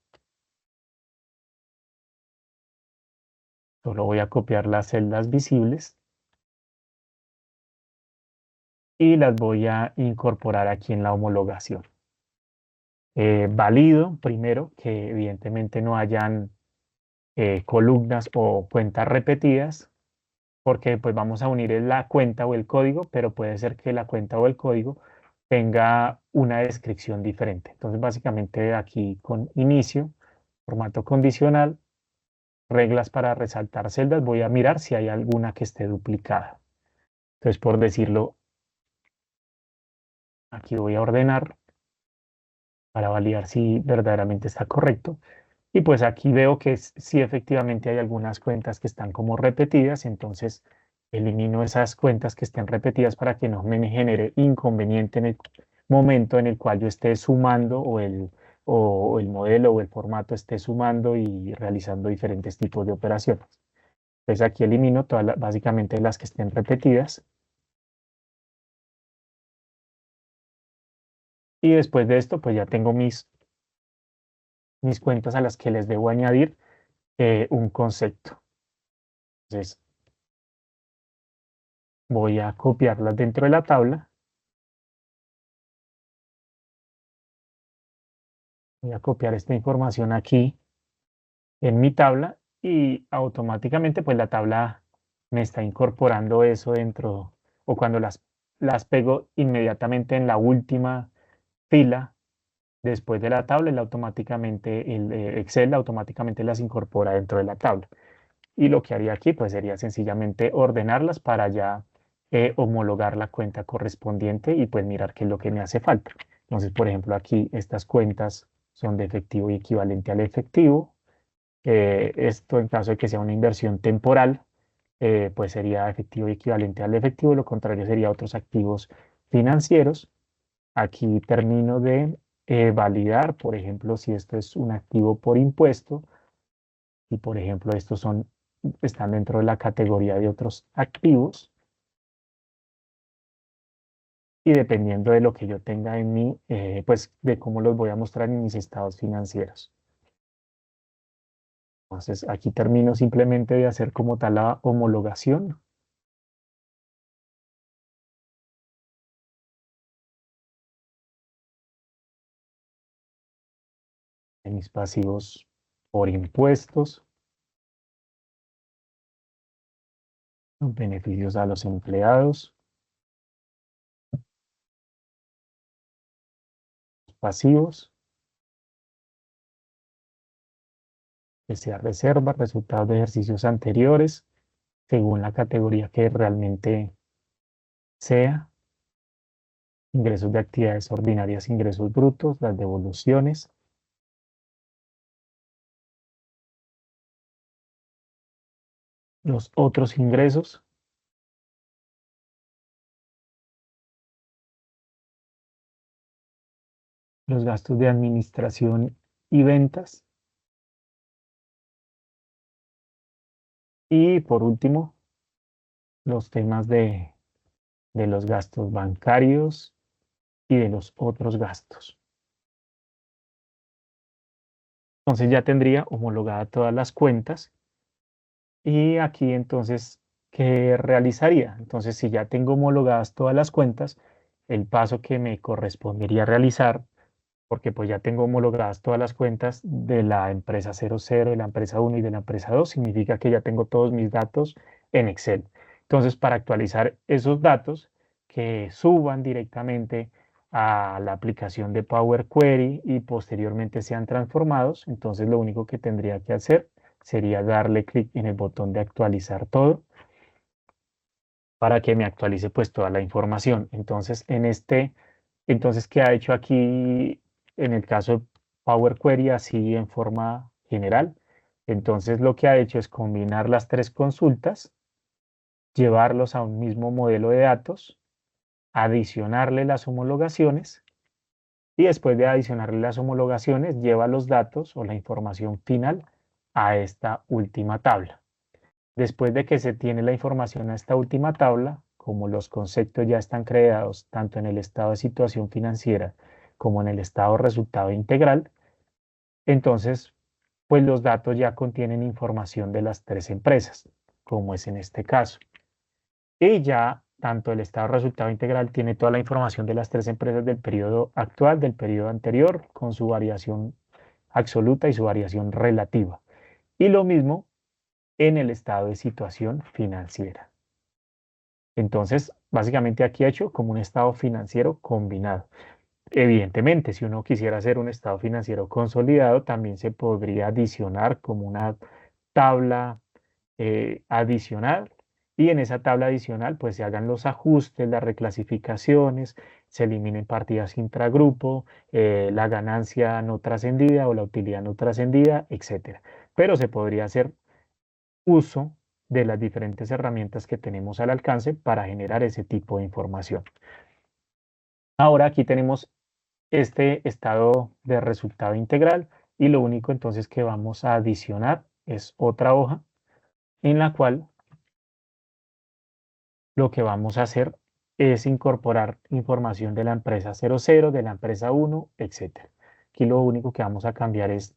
Speaker 2: Solo voy a copiar las celdas visibles y las voy a incorporar aquí en la homologación. Valido primero que evidentemente no hayan columnas o cuentas repetidas, porque pues vamos a unir la cuenta o el código, pero puede ser que la cuenta o el código tenga una descripción diferente. Entonces básicamente aquí con inicio, formato condicional, reglas para resaltar celdas, voy a mirar si hay alguna que esté duplicada. Entonces por decirlo, aquí voy a ordenar para validar si verdaderamente está correcto. Y pues aquí veo que sí efectivamente hay algunas cuentas que están como repetidas, entonces elimino esas cuentas que estén repetidas para que no me genere inconveniente en el momento en el cual yo esté sumando o el modelo o el formato esté sumando y realizando diferentes tipos de operaciones. Entonces aquí elimino básicamente las que estén repetidas. Y después de esto, pues ya tengo mis cuentas a las que les debo añadir un concepto. Entonces voy a copiarlas dentro de la tabla. Voy a copiar esta información aquí en mi tabla y automáticamente pues la tabla me está incorporando eso dentro o cuando las pego inmediatamente en la última fila después de la tabla, automáticamente el Excel automáticamente las incorpora dentro de la tabla. Y lo que haría aquí pues sería sencillamente ordenarlas para ya homologar la cuenta correspondiente y pues mirar qué es lo que me hace falta. Entonces, por ejemplo, aquí estas cuentas son de efectivo y equivalente al efectivo. Esto en caso de que sea una inversión temporal, pues sería efectivo y equivalente al efectivo, lo contrario sería otros activos financieros. Aquí termino de validar, por ejemplo, si esto es un activo por impuesto y, por ejemplo, están dentro de la categoría de otros activos y dependiendo de lo que yo tenga en mí, pues de cómo los voy a mostrar en mis estados financieros. Entonces, aquí termino simplemente de hacer como tal la homologación. En mis pasivos por impuestos, beneficios a los empleados, pasivos, que sea reserva, resultados de ejercicios anteriores, según la categoría que realmente sea, ingresos de actividades ordinarias, ingresos brutos, las devoluciones, los otros ingresos, los gastos de administración y ventas, y por último, los temas de los gastos bancarios y de los otros gastos. Entonces ya tendría homologada todas las cuentas y aquí entonces, ¿qué realizaría? Entonces, si ya tengo homologadas todas las cuentas, el paso que me correspondería realizar, porque pues ya tengo homologadas todas las cuentas de la empresa 00, de la empresa 1 y de la empresa 2, significa que ya tengo todos mis datos en Excel. Entonces, para actualizar esos datos, que suban directamente a la aplicación de Power Query y posteriormente sean transformados, entonces lo único que tendría que hacer sería darle clic en el botón de actualizar todo para que me actualice pues toda la información. Entonces, ¿qué ha hecho aquí en el caso de Power Query así en forma general? Entonces, lo que ha hecho es combinar las tres consultas, llevarlos a un mismo modelo de datos adicionarle las homologaciones y después de adicionarle las homologaciones lleva los datos o la información final a esta última tabla. Después de que se tiene la información a esta última tabla, como los conceptos ya están creados tanto en el estado de situación financiera como en el estado de resultado integral, entonces pues los datos ya contienen información de las tres empresas, como es en este caso. Y ya tanto el estado de resultado integral tiene toda la información de las tres empresas del periodo actual, del periodo anterior, con su variación absoluta y su variación relativa. Y lo mismo en el estado de situación financiera. Entonces, básicamente aquí he hecho como un estado financiero combinado. Evidentemente, si uno quisiera hacer un estado financiero consolidado, también se podría adicionar como una tabla adicional y en esa tabla adicional pues se hagan los ajustes, las reclasificaciones, se eliminen partidas intragrupo, la ganancia no trascendida o la utilidad no trascendida, etcétera. Pero se podría hacer uso de las diferentes herramientas que tenemos al alcance para generar ese tipo de información. Ahora aquí tenemos este estado de resultado integral y lo único entonces que vamos a adicionar es otra hoja en la cual lo que vamos a hacer es incorporar información de la empresa 00, de la empresa 1, etc. Aquí lo único que vamos a cambiar es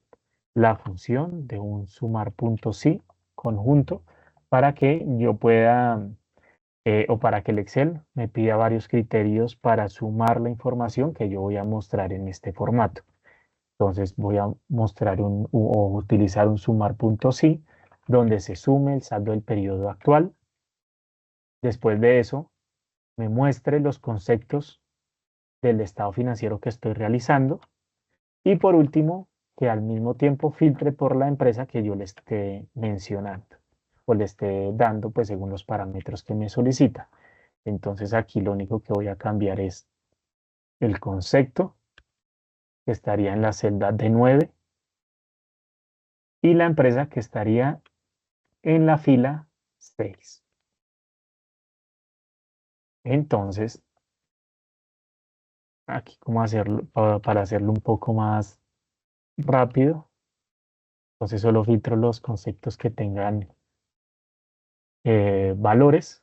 Speaker 2: la función de un sumar.si conjunto para que yo pueda o para que el Excel me pida varios criterios para sumar la información que yo voy a mostrar en este formato. Entonces voy a mostrar o utilizar un sumar.si donde se sume el saldo del periodo actual. Después de eso, me muestre los conceptos del estado financiero que estoy realizando. Y por último, que al mismo tiempo filtre por la empresa que yo le esté mencionando o le esté dando, pues según los parámetros que me solicita. Entonces aquí lo único que voy a cambiar es el concepto, que estaría en la celda D9, y la empresa que estaría en la fila 6. Entonces, aquí cómo hacerlo, para hacerlo un poco más rápido, entonces solo filtro los conceptos que tengan valores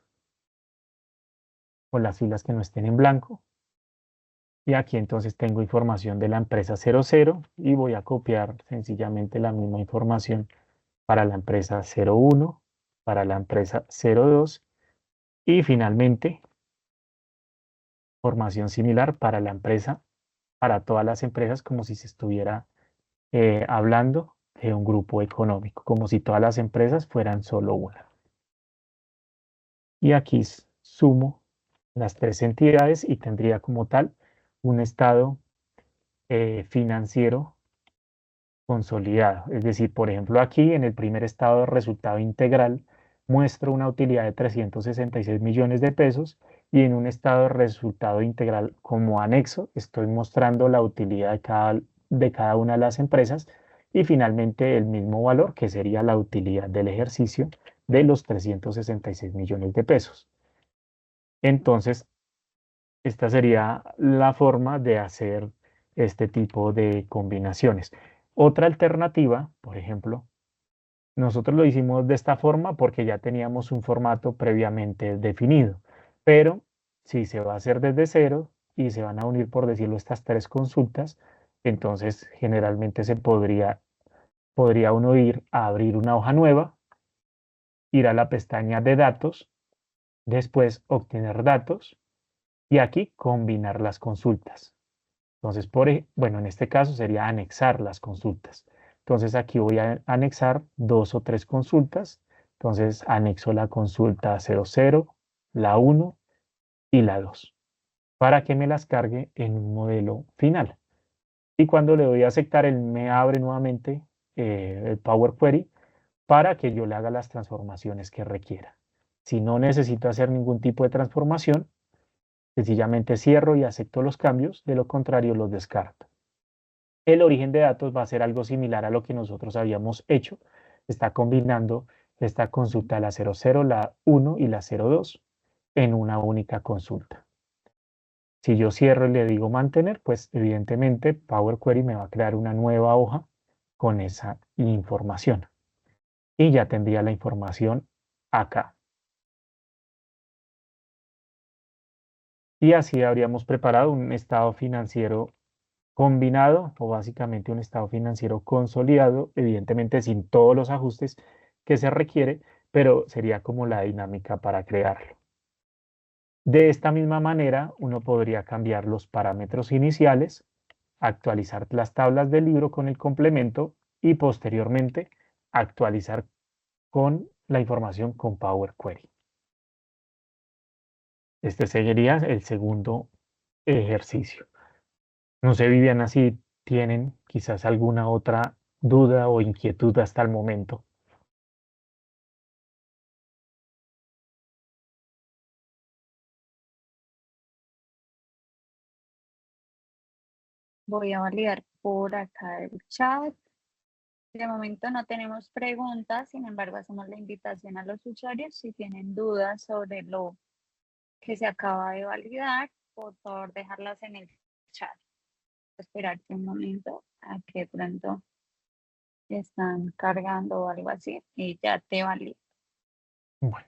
Speaker 2: o las filas que no estén en blanco. Y aquí entonces tengo información de la empresa 00 y voy a copiar sencillamente la misma información para la empresa 01, para la empresa 02 y finalmente información similar para la empresa, para todas las empresas como si se estuviera hablando de un grupo económico, como si todas las empresas fueran solo una. Y aquí sumo las tres entidades y tendría como tal un estado financiero consolidado. Es decir, por ejemplo, aquí en el primer estado de resultado integral muestro una utilidad de 366 millones de pesos y en un estado de resultado integral como anexo estoy mostrando la utilidad de cada una de las empresas y finalmente el mismo valor que sería la utilidad del ejercicio de los 366 millones de pesos. Entonces, esta sería la forma de hacer este tipo de combinaciones. Otra alternativa, por ejemplo, nosotros lo hicimos de esta forma porque ya teníamos un formato previamente definido, pero si se va a hacer desde cero y se van a unir, por decirlo, estas tres consultas, entonces generalmente podría uno ir a abrir una hoja nueva, ir a la pestaña de datos, después obtener datos y aquí combinar las consultas. Entonces, bueno, en este caso sería anexar las consultas. Entonces aquí voy a anexar dos o tres consultas. Entonces anexo la consulta 00, la 1 y la 2 para que me las cargue en un modelo final. Y cuando le doy a aceptar, él me abre nuevamente el Power Query para que yo le haga las transformaciones que requiera. Si no necesito hacer ningún tipo de transformación, sencillamente cierro y acepto los cambios, de lo contrario los descarto. El origen de datos va a ser algo similar a lo que nosotros habíamos hecho. Está combinando esta consulta, la 00, la 1 y la 02 en una única consulta. Si yo cierro y le digo mantener, pues evidentemente Power Query me va a crear una nueva hoja con esa información. Y ya tendría la información acá. Y así habríamos preparado un estado financiero combinado o básicamente un estado financiero consolidado, evidentemente sin todos los ajustes que se requiere, pero sería como la dinámica para crearlo. De esta misma manera, uno podría cambiar los parámetros iniciales, actualizar las tablas del libro con el complemento y posteriormente actualizar con la información con Power Query. Este sería el segundo ejercicio. No sé, Viviana, si tienen quizás alguna otra duda o inquietud hasta el momento.
Speaker 1: Voy a validar por acá el chat. De momento no tenemos preguntas, sin embargo, hacemos la invitación a los usuarios si tienen dudas sobre lo que se acaba de validar, por favor dejarlas en el chat. Esperarte un momento a que pronto están cargando o algo así y ya te valido.
Speaker 2: Bueno,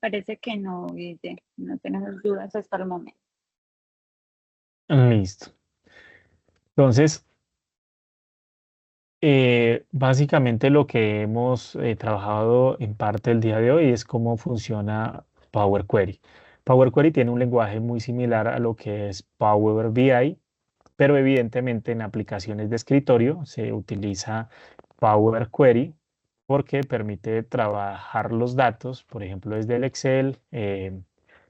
Speaker 1: Parece que no, Guille, no tenemos dudas hasta el momento.
Speaker 2: listo. Entonces, básicamente lo que hemos trabajado en parte el día de hoy es cómo funciona Power Query. Power Query tiene un lenguaje muy similar a lo que es Power BI, pero evidentemente en aplicaciones de escritorio se utiliza Power Query porque permite trabajar los datos, por ejemplo, desde el Excel,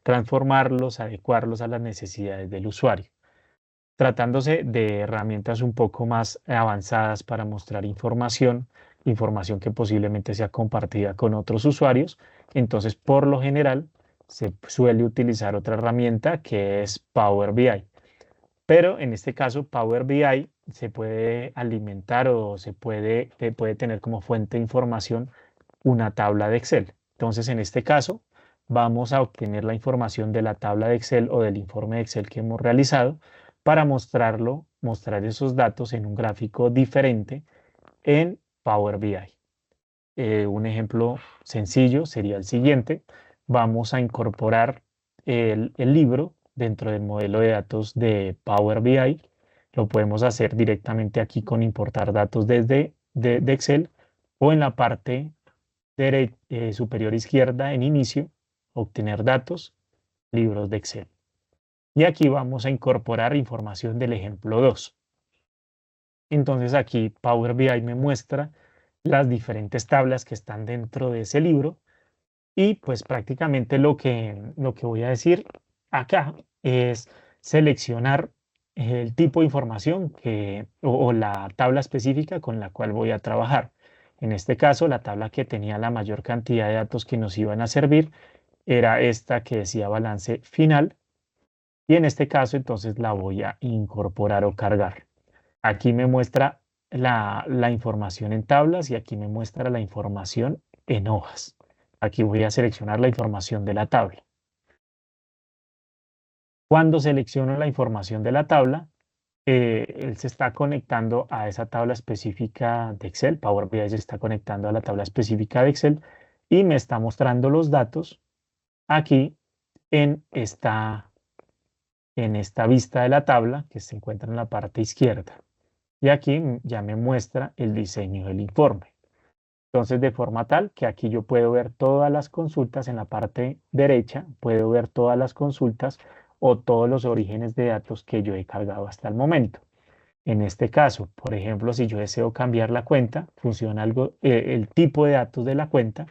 Speaker 2: transformarlos, adecuarlos a las necesidades del usuario, tratándose de herramientas un poco más avanzadas para mostrar información, información que posiblemente sea compartida con otros usuarios. Entonces, por lo general, se suele utilizar otra herramienta que es Power BI. Pero en este caso, Power BI se puede alimentar o puede tener como fuente de información una tabla de Excel. Entonces, en este caso, vamos a obtener la información de la tabla de Excel o del informe de Excel que hemos realizado para mostrar esos datos en un gráfico diferente en Power BI. Un ejemplo sencillo sería el siguiente. Vamos a incorporar el libro dentro del modelo de datos de Power BI. Lo podemos hacer directamente aquí con importar datos desde de Excel o en la parte superior izquierda en inicio, obtener datos, libros de Excel. Y aquí vamos a incorporar información del ejemplo 2. Entonces aquí Power BI me muestra las diferentes tablas que están dentro de ese libro y pues prácticamente lo que voy a decir acá es seleccionar el tipo de información o la tabla específica con la cual voy a trabajar. En este caso, la tabla que tenía la mayor cantidad de datos que nos iban a servir era esta que decía balance final y en este caso entonces la voy a incorporar o cargar. Aquí me muestra la información en tablas y aquí me muestra la información en hojas. Aquí voy a seleccionar la información de la tabla. Cuando selecciono la información de la tabla, él se está conectando a esa tabla específica de Excel. Power BI se está conectando a la tabla específica de Excel y me está mostrando los datos aquí en esta vista de la tabla que se encuentra en la parte izquierda. Y aquí ya me muestra el diseño del informe. Entonces, de forma tal que aquí yo puedo ver todas las consultas en la parte derecha, puedo ver todas las consultas o todos los orígenes de datos que yo he cargado hasta el momento. En este caso, por ejemplo, si yo deseo cambiar la cuenta, funciona algo, el tipo de datos de la cuenta,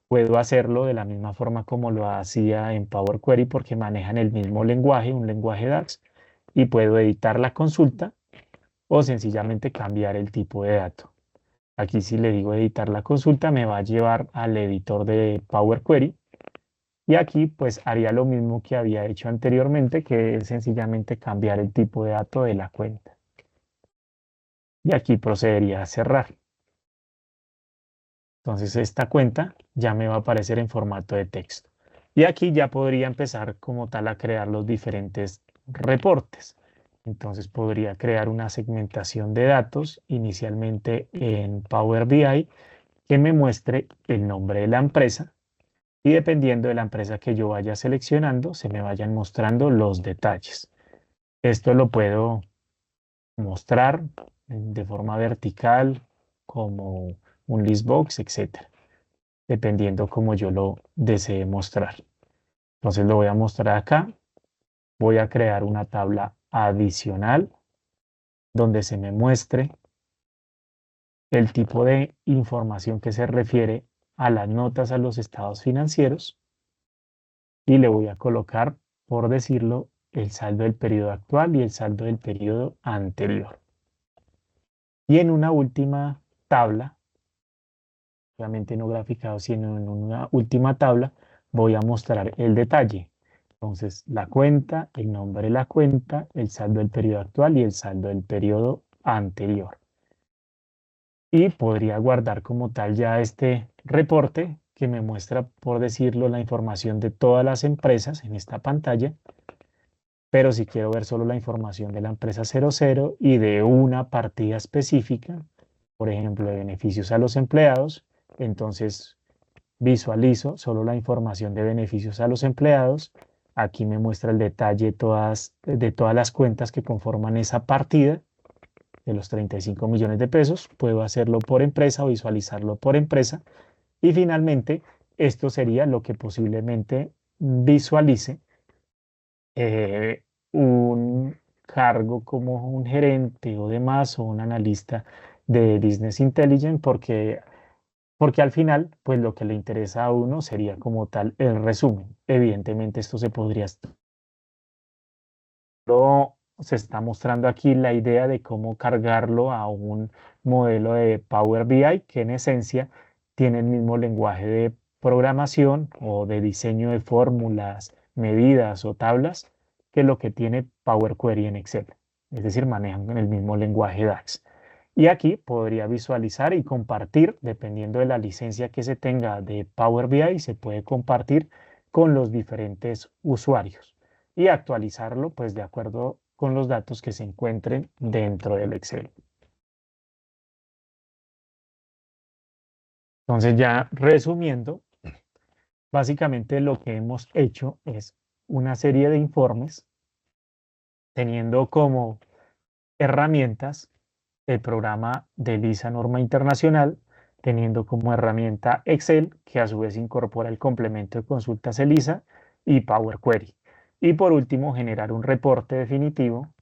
Speaker 2: puedo hacerlo de la misma forma como lo hacía en Power Query porque manejan el mismo lenguaje, un lenguaje DAX, y puedo editar la consulta o sencillamente cambiar el tipo de dato. Aquí si le digo editar la consulta me va a llevar al editor de Power Query y aquí pues haría lo mismo que había hecho anteriormente, que es sencillamente cambiar el tipo de dato de la cuenta. y aquí procedería a cerrar. Entonces esta cuenta ya me va a aparecer en formato de texto. Y aquí ya podría empezar como tal a crear los diferentes reportes. Entonces podría crear una segmentación de datos inicialmente en Power BI que me muestre el nombre de la empresa y dependiendo de la empresa que yo vaya seleccionando, se me vayan mostrando los detalles. Esto lo puedo mostrar de forma vertical como un listbox, etcétera, dependiendo como yo lo desee mostrar. Entonces lo voy a mostrar acá. Voy a crear una tabla adicional donde se me muestre el tipo de información que se refiere a las notas a los estados financieros y le voy a colocar, por decirlo, el saldo del periodo actual y el saldo del periodo anterior. Y en una última tabla, obviamente no graficado, sino en una última tabla, voy a mostrar el detalle. Entonces, la cuenta, el nombre de la cuenta, el saldo del periodo actual y el saldo del periodo anterior. Y podría guardar como tal ya este reporte que me muestra, por decirlo, la información de todas las empresas en esta pantalla. Pero si quiero ver solo la información de la empresa 00 y de una partida específica, por ejemplo, de beneficios a los empleados, entonces visualizo solo la información de beneficios a los empleados. Aquí me muestra el detalle de todas las cuentas que conforman esa partida de los 35 millones de pesos. Puedo hacerlo por empresa o visualizarlo por empresa. Y finalmente, esto sería lo que posiblemente visualice un cargo como un gerente o demás o un analista de Business Intelligence porque al final, pues lo que le interesa a uno sería como tal el resumen. Evidentemente esto se podría pero se está mostrando aquí la idea de cómo cargarlo a un modelo de Power BI que en esencia tiene el mismo lenguaje de programación o de diseño de fórmulas, medidas o tablas que lo que tiene Power Query en Excel. Es decir, manejan el mismo lenguaje DAX. Y aquí podría visualizar y compartir, dependiendo de la licencia que se tenga de Power BI, se puede compartir con los diferentes usuarios y actualizarlo pues de acuerdo con los datos que se encuentren dentro del Excel. Entonces ya resumiendo, básicamente lo que hemos hecho es una serie de informes teniendo como herramientas el programa de Lisa Norma Internacional, teniendo como herramienta Excel, que a su vez incorpora el complemento de consultas ELISA y Power Query. Y por último, generar un reporte definitivo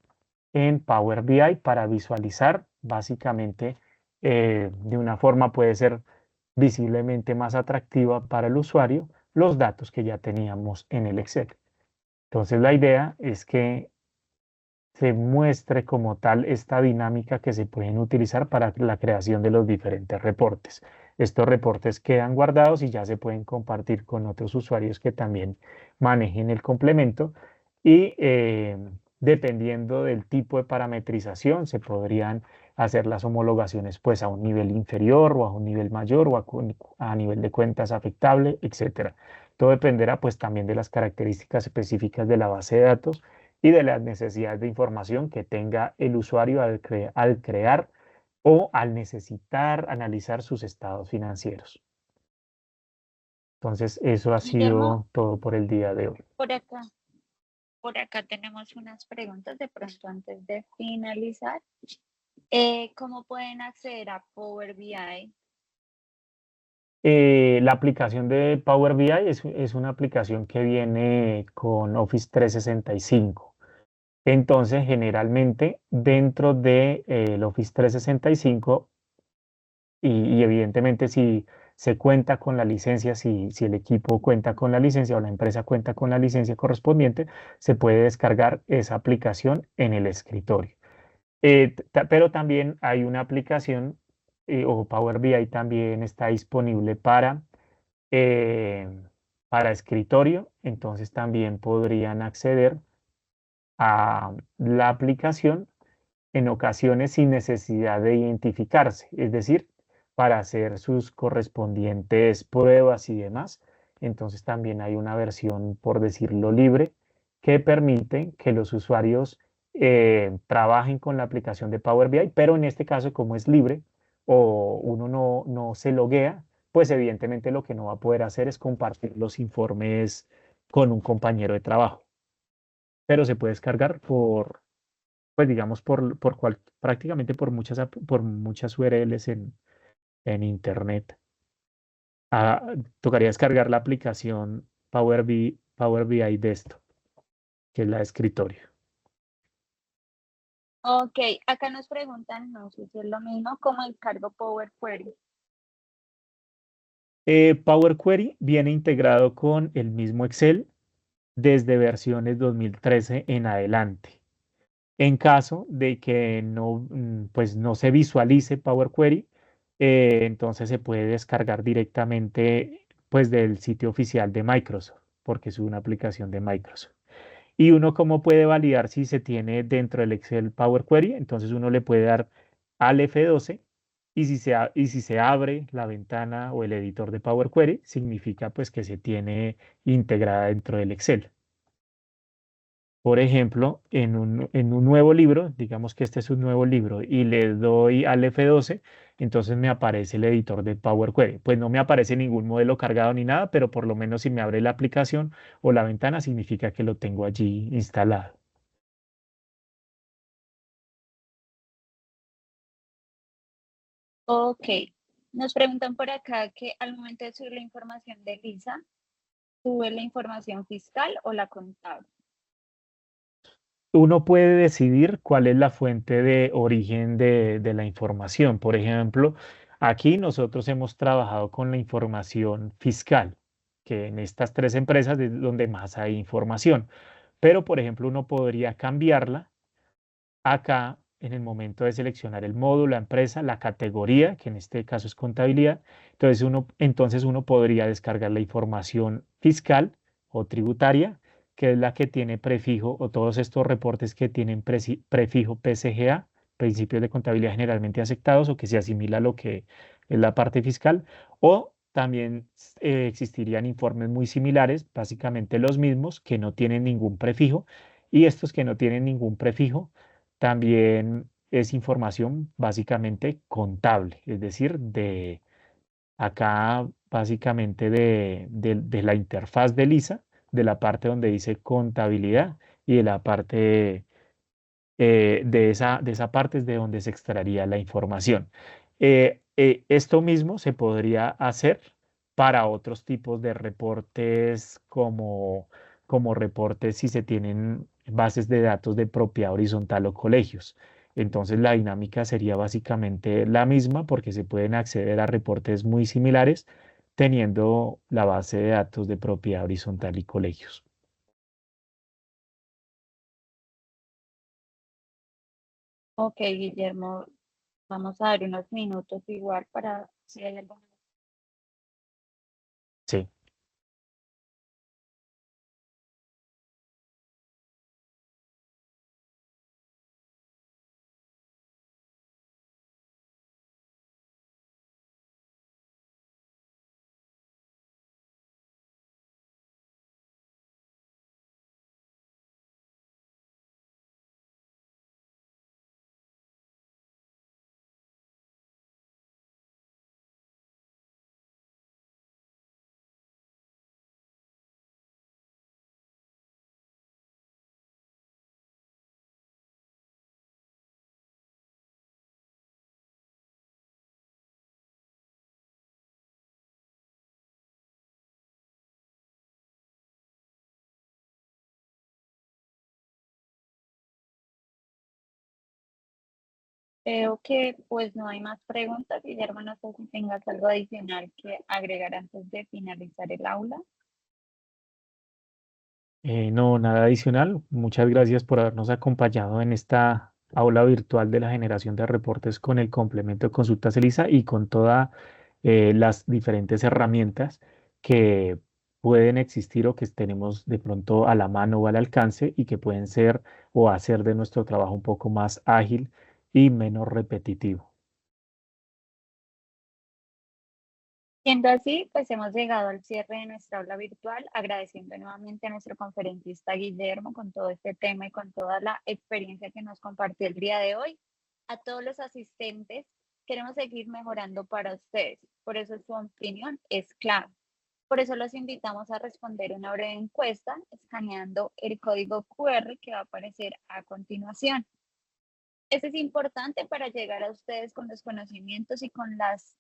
Speaker 2: en Power BI para visualizar básicamente de una forma puede ser visiblemente más atractiva para el usuario los datos que ya teníamos en el Excel. Entonces la idea es que se muestre como tal esta dinámica que se pueden utilizar para la creación de los diferentes reportes. Estos reportes quedan guardados y ya se pueden compartir con otros usuarios que también manejen el complemento y dependiendo del tipo de parametrización se podrían hacer las homologaciones pues a un nivel inferior o a un nivel mayor o a nivel de cuentas afectable, etcétera. Todo dependerá pues también de las características específicas de la base de datos y de las necesidades de información que tenga el usuario al crear o al necesitar analizar sus estados financieros. Entonces, eso ha
Speaker 1: Guillermo,
Speaker 2: sido todo por el día de hoy.
Speaker 1: por acá, por acá tenemos unas preguntas de pronto antes de finalizar. ¿Cómo pueden acceder a Power BI?
Speaker 2: La aplicación de Power BI es una aplicación que viene con Office 365. Entonces, generalmente dentro de, el Office 365 y evidentemente si se cuenta con la licencia, si el equipo cuenta con la licencia o la empresa cuenta con la licencia correspondiente, se puede descargar esa aplicación en el escritorio. Pero también hay una aplicación o Power BI también está disponible eh, para escritorio, entonces también podrían acceder a la aplicación en ocasiones sin necesidad de identificarse, es decir, para hacer sus correspondientes pruebas y demás. Entonces también hay una versión, por decirlo libre, que permite que los usuarios trabajen con la aplicación de Power BI, pero en este caso, como es libre o uno no se loguea, pues evidentemente lo que no va a poder hacer es compartir los informes con un compañero de trabajo. Pero se puede descargar pues digamos, prácticamente por muchas URLs en Internet. Tocaría descargar la aplicación Power BI Desktop, que es la de escritorio.
Speaker 1: Ok, acá nos preguntan, no sé si es lo mismo, como el cargo Power Query.
Speaker 2: Power Query viene integrado con el mismo Excel desde versiones 2013 en adelante. En caso de que pues no se visualice Power Query, entonces se puede descargar directamente pues del sitio oficial de Microsoft, porque es una aplicación de Microsoft. Y uno cómo puede validar si se tiene dentro del Excel Power Query, entonces uno le puede dar al F12 y si se abre la ventana o el editor de Power Query, significa pues que se tiene integrada dentro del Excel. Por ejemplo, en un nuevo libro, digamos que este es un nuevo libro y le doy al F12, entonces me aparece el editor de Power Query. Pues no me aparece ningún modelo cargado ni nada, pero por lo menos si me abre la aplicación o la ventana, significa que lo tengo allí instalado.
Speaker 1: Ok, nos preguntan por acá que al momento de subir la información de Lisa, ¿sube la información fiscal o la contable?
Speaker 2: Uno puede decidir cuál es la fuente de origen de la información. Por ejemplo, aquí nosotros hemos trabajado con la información fiscal, que en estas tres empresas es donde más hay información. Pero, por ejemplo, uno podría cambiarla acá en el momento de seleccionar el módulo, la empresa, la categoría, que en este caso es contabilidad. Entonces uno podría descargar la información fiscal o tributaria, que es la que tiene prefijo, o todos estos reportes que tienen prefijo PCGA, principios de contabilidad generalmente aceptados, o que se asimila a lo que es la parte fiscal, o también existirían informes muy similares, básicamente los mismos, que no tienen ningún prefijo, y estos que no tienen ningún prefijo también es información básicamente contable, es decir, de acá básicamente de la interfaz de Lisa, de la parte donde dice contabilidad y de la parte de esa parte es de donde se extraería la información. Esto mismo se podría hacer para otros tipos de reportes como reportes si se tienen bases de datos de propiedad horizontal o colegios. Entonces la dinámica sería básicamente la misma porque se pueden acceder a reportes muy similares teniendo la base de datos de propiedad horizontal y colegios.
Speaker 1: Ok, Guillermo, vamos a dar unos minutos igual para si hay algo.
Speaker 2: Sí.
Speaker 1: Creo que pues no hay más preguntas, Guillermo, no sé si tengas algo adicional que agregar antes de finalizar el aula.
Speaker 2: No, nada adicional. Muchas gracias por habernos acompañado en esta aula virtual de la generación de reportes con el complemento de consultas ELISA y con todas las diferentes herramientas que pueden existir o que tenemos de pronto a la mano o al alcance y que pueden ser o hacer de nuestro trabajo un poco más ágil y menos repetitivo.
Speaker 1: Siendo así, pues hemos llegado al cierre de nuestra aula virtual, agradeciendo nuevamente a nuestro conferencista Guillermo con todo este tema y con toda la experiencia que nos compartió el día de hoy. A todos los asistentes, queremos seguir mejorando para ustedes, por eso su opinión es clave. Por eso los invitamos a responder una breve encuesta escaneando el código QR que va a aparecer a continuación. Este es importante para llegar a ustedes con los conocimientos y con las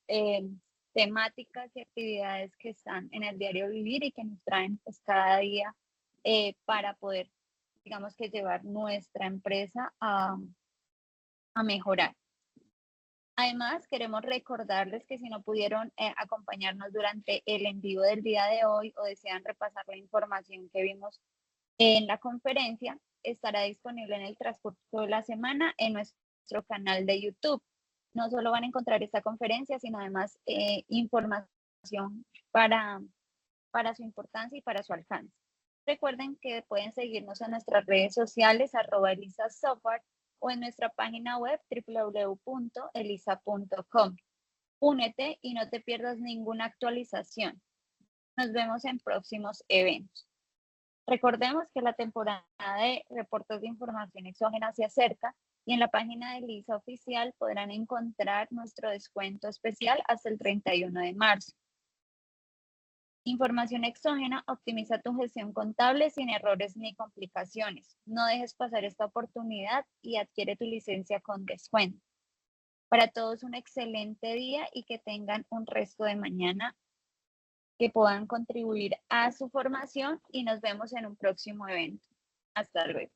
Speaker 1: temáticas y actividades que están en el diario vivir y que nos traen pues, cada día para poder, digamos que llevar nuestra empresa a mejorar. Además, queremos recordarles que si no pudieron acompañarnos durante el en vivo del día de hoy o desean repasar la información que vimos en la conferencia, estará disponible en el transcurso de la semana en nuestro canal de YouTube. No solo van a encontrar esta conferencia, sino además información para su importancia y para su alcance. Recuerden que pueden seguirnos en nuestras redes sociales, @elisasoftware, o en nuestra página web www.elisa.com. Únete y no te pierdas ninguna actualización. Nos vemos en próximos eventos. Recordemos que la temporada de reportes de información exógena se acerca y en la página de Elisa oficial podrán encontrar nuestro descuento especial hasta el 31 de marzo. Información exógena optimiza tu gestión contable sin errores ni complicaciones. No dejes pasar esta oportunidad y adquiere tu licencia con descuento. Para todos un excelente día y que tengan un resto de mañana que puedan contribuir a su formación y nos vemos en un próximo evento. Hasta luego.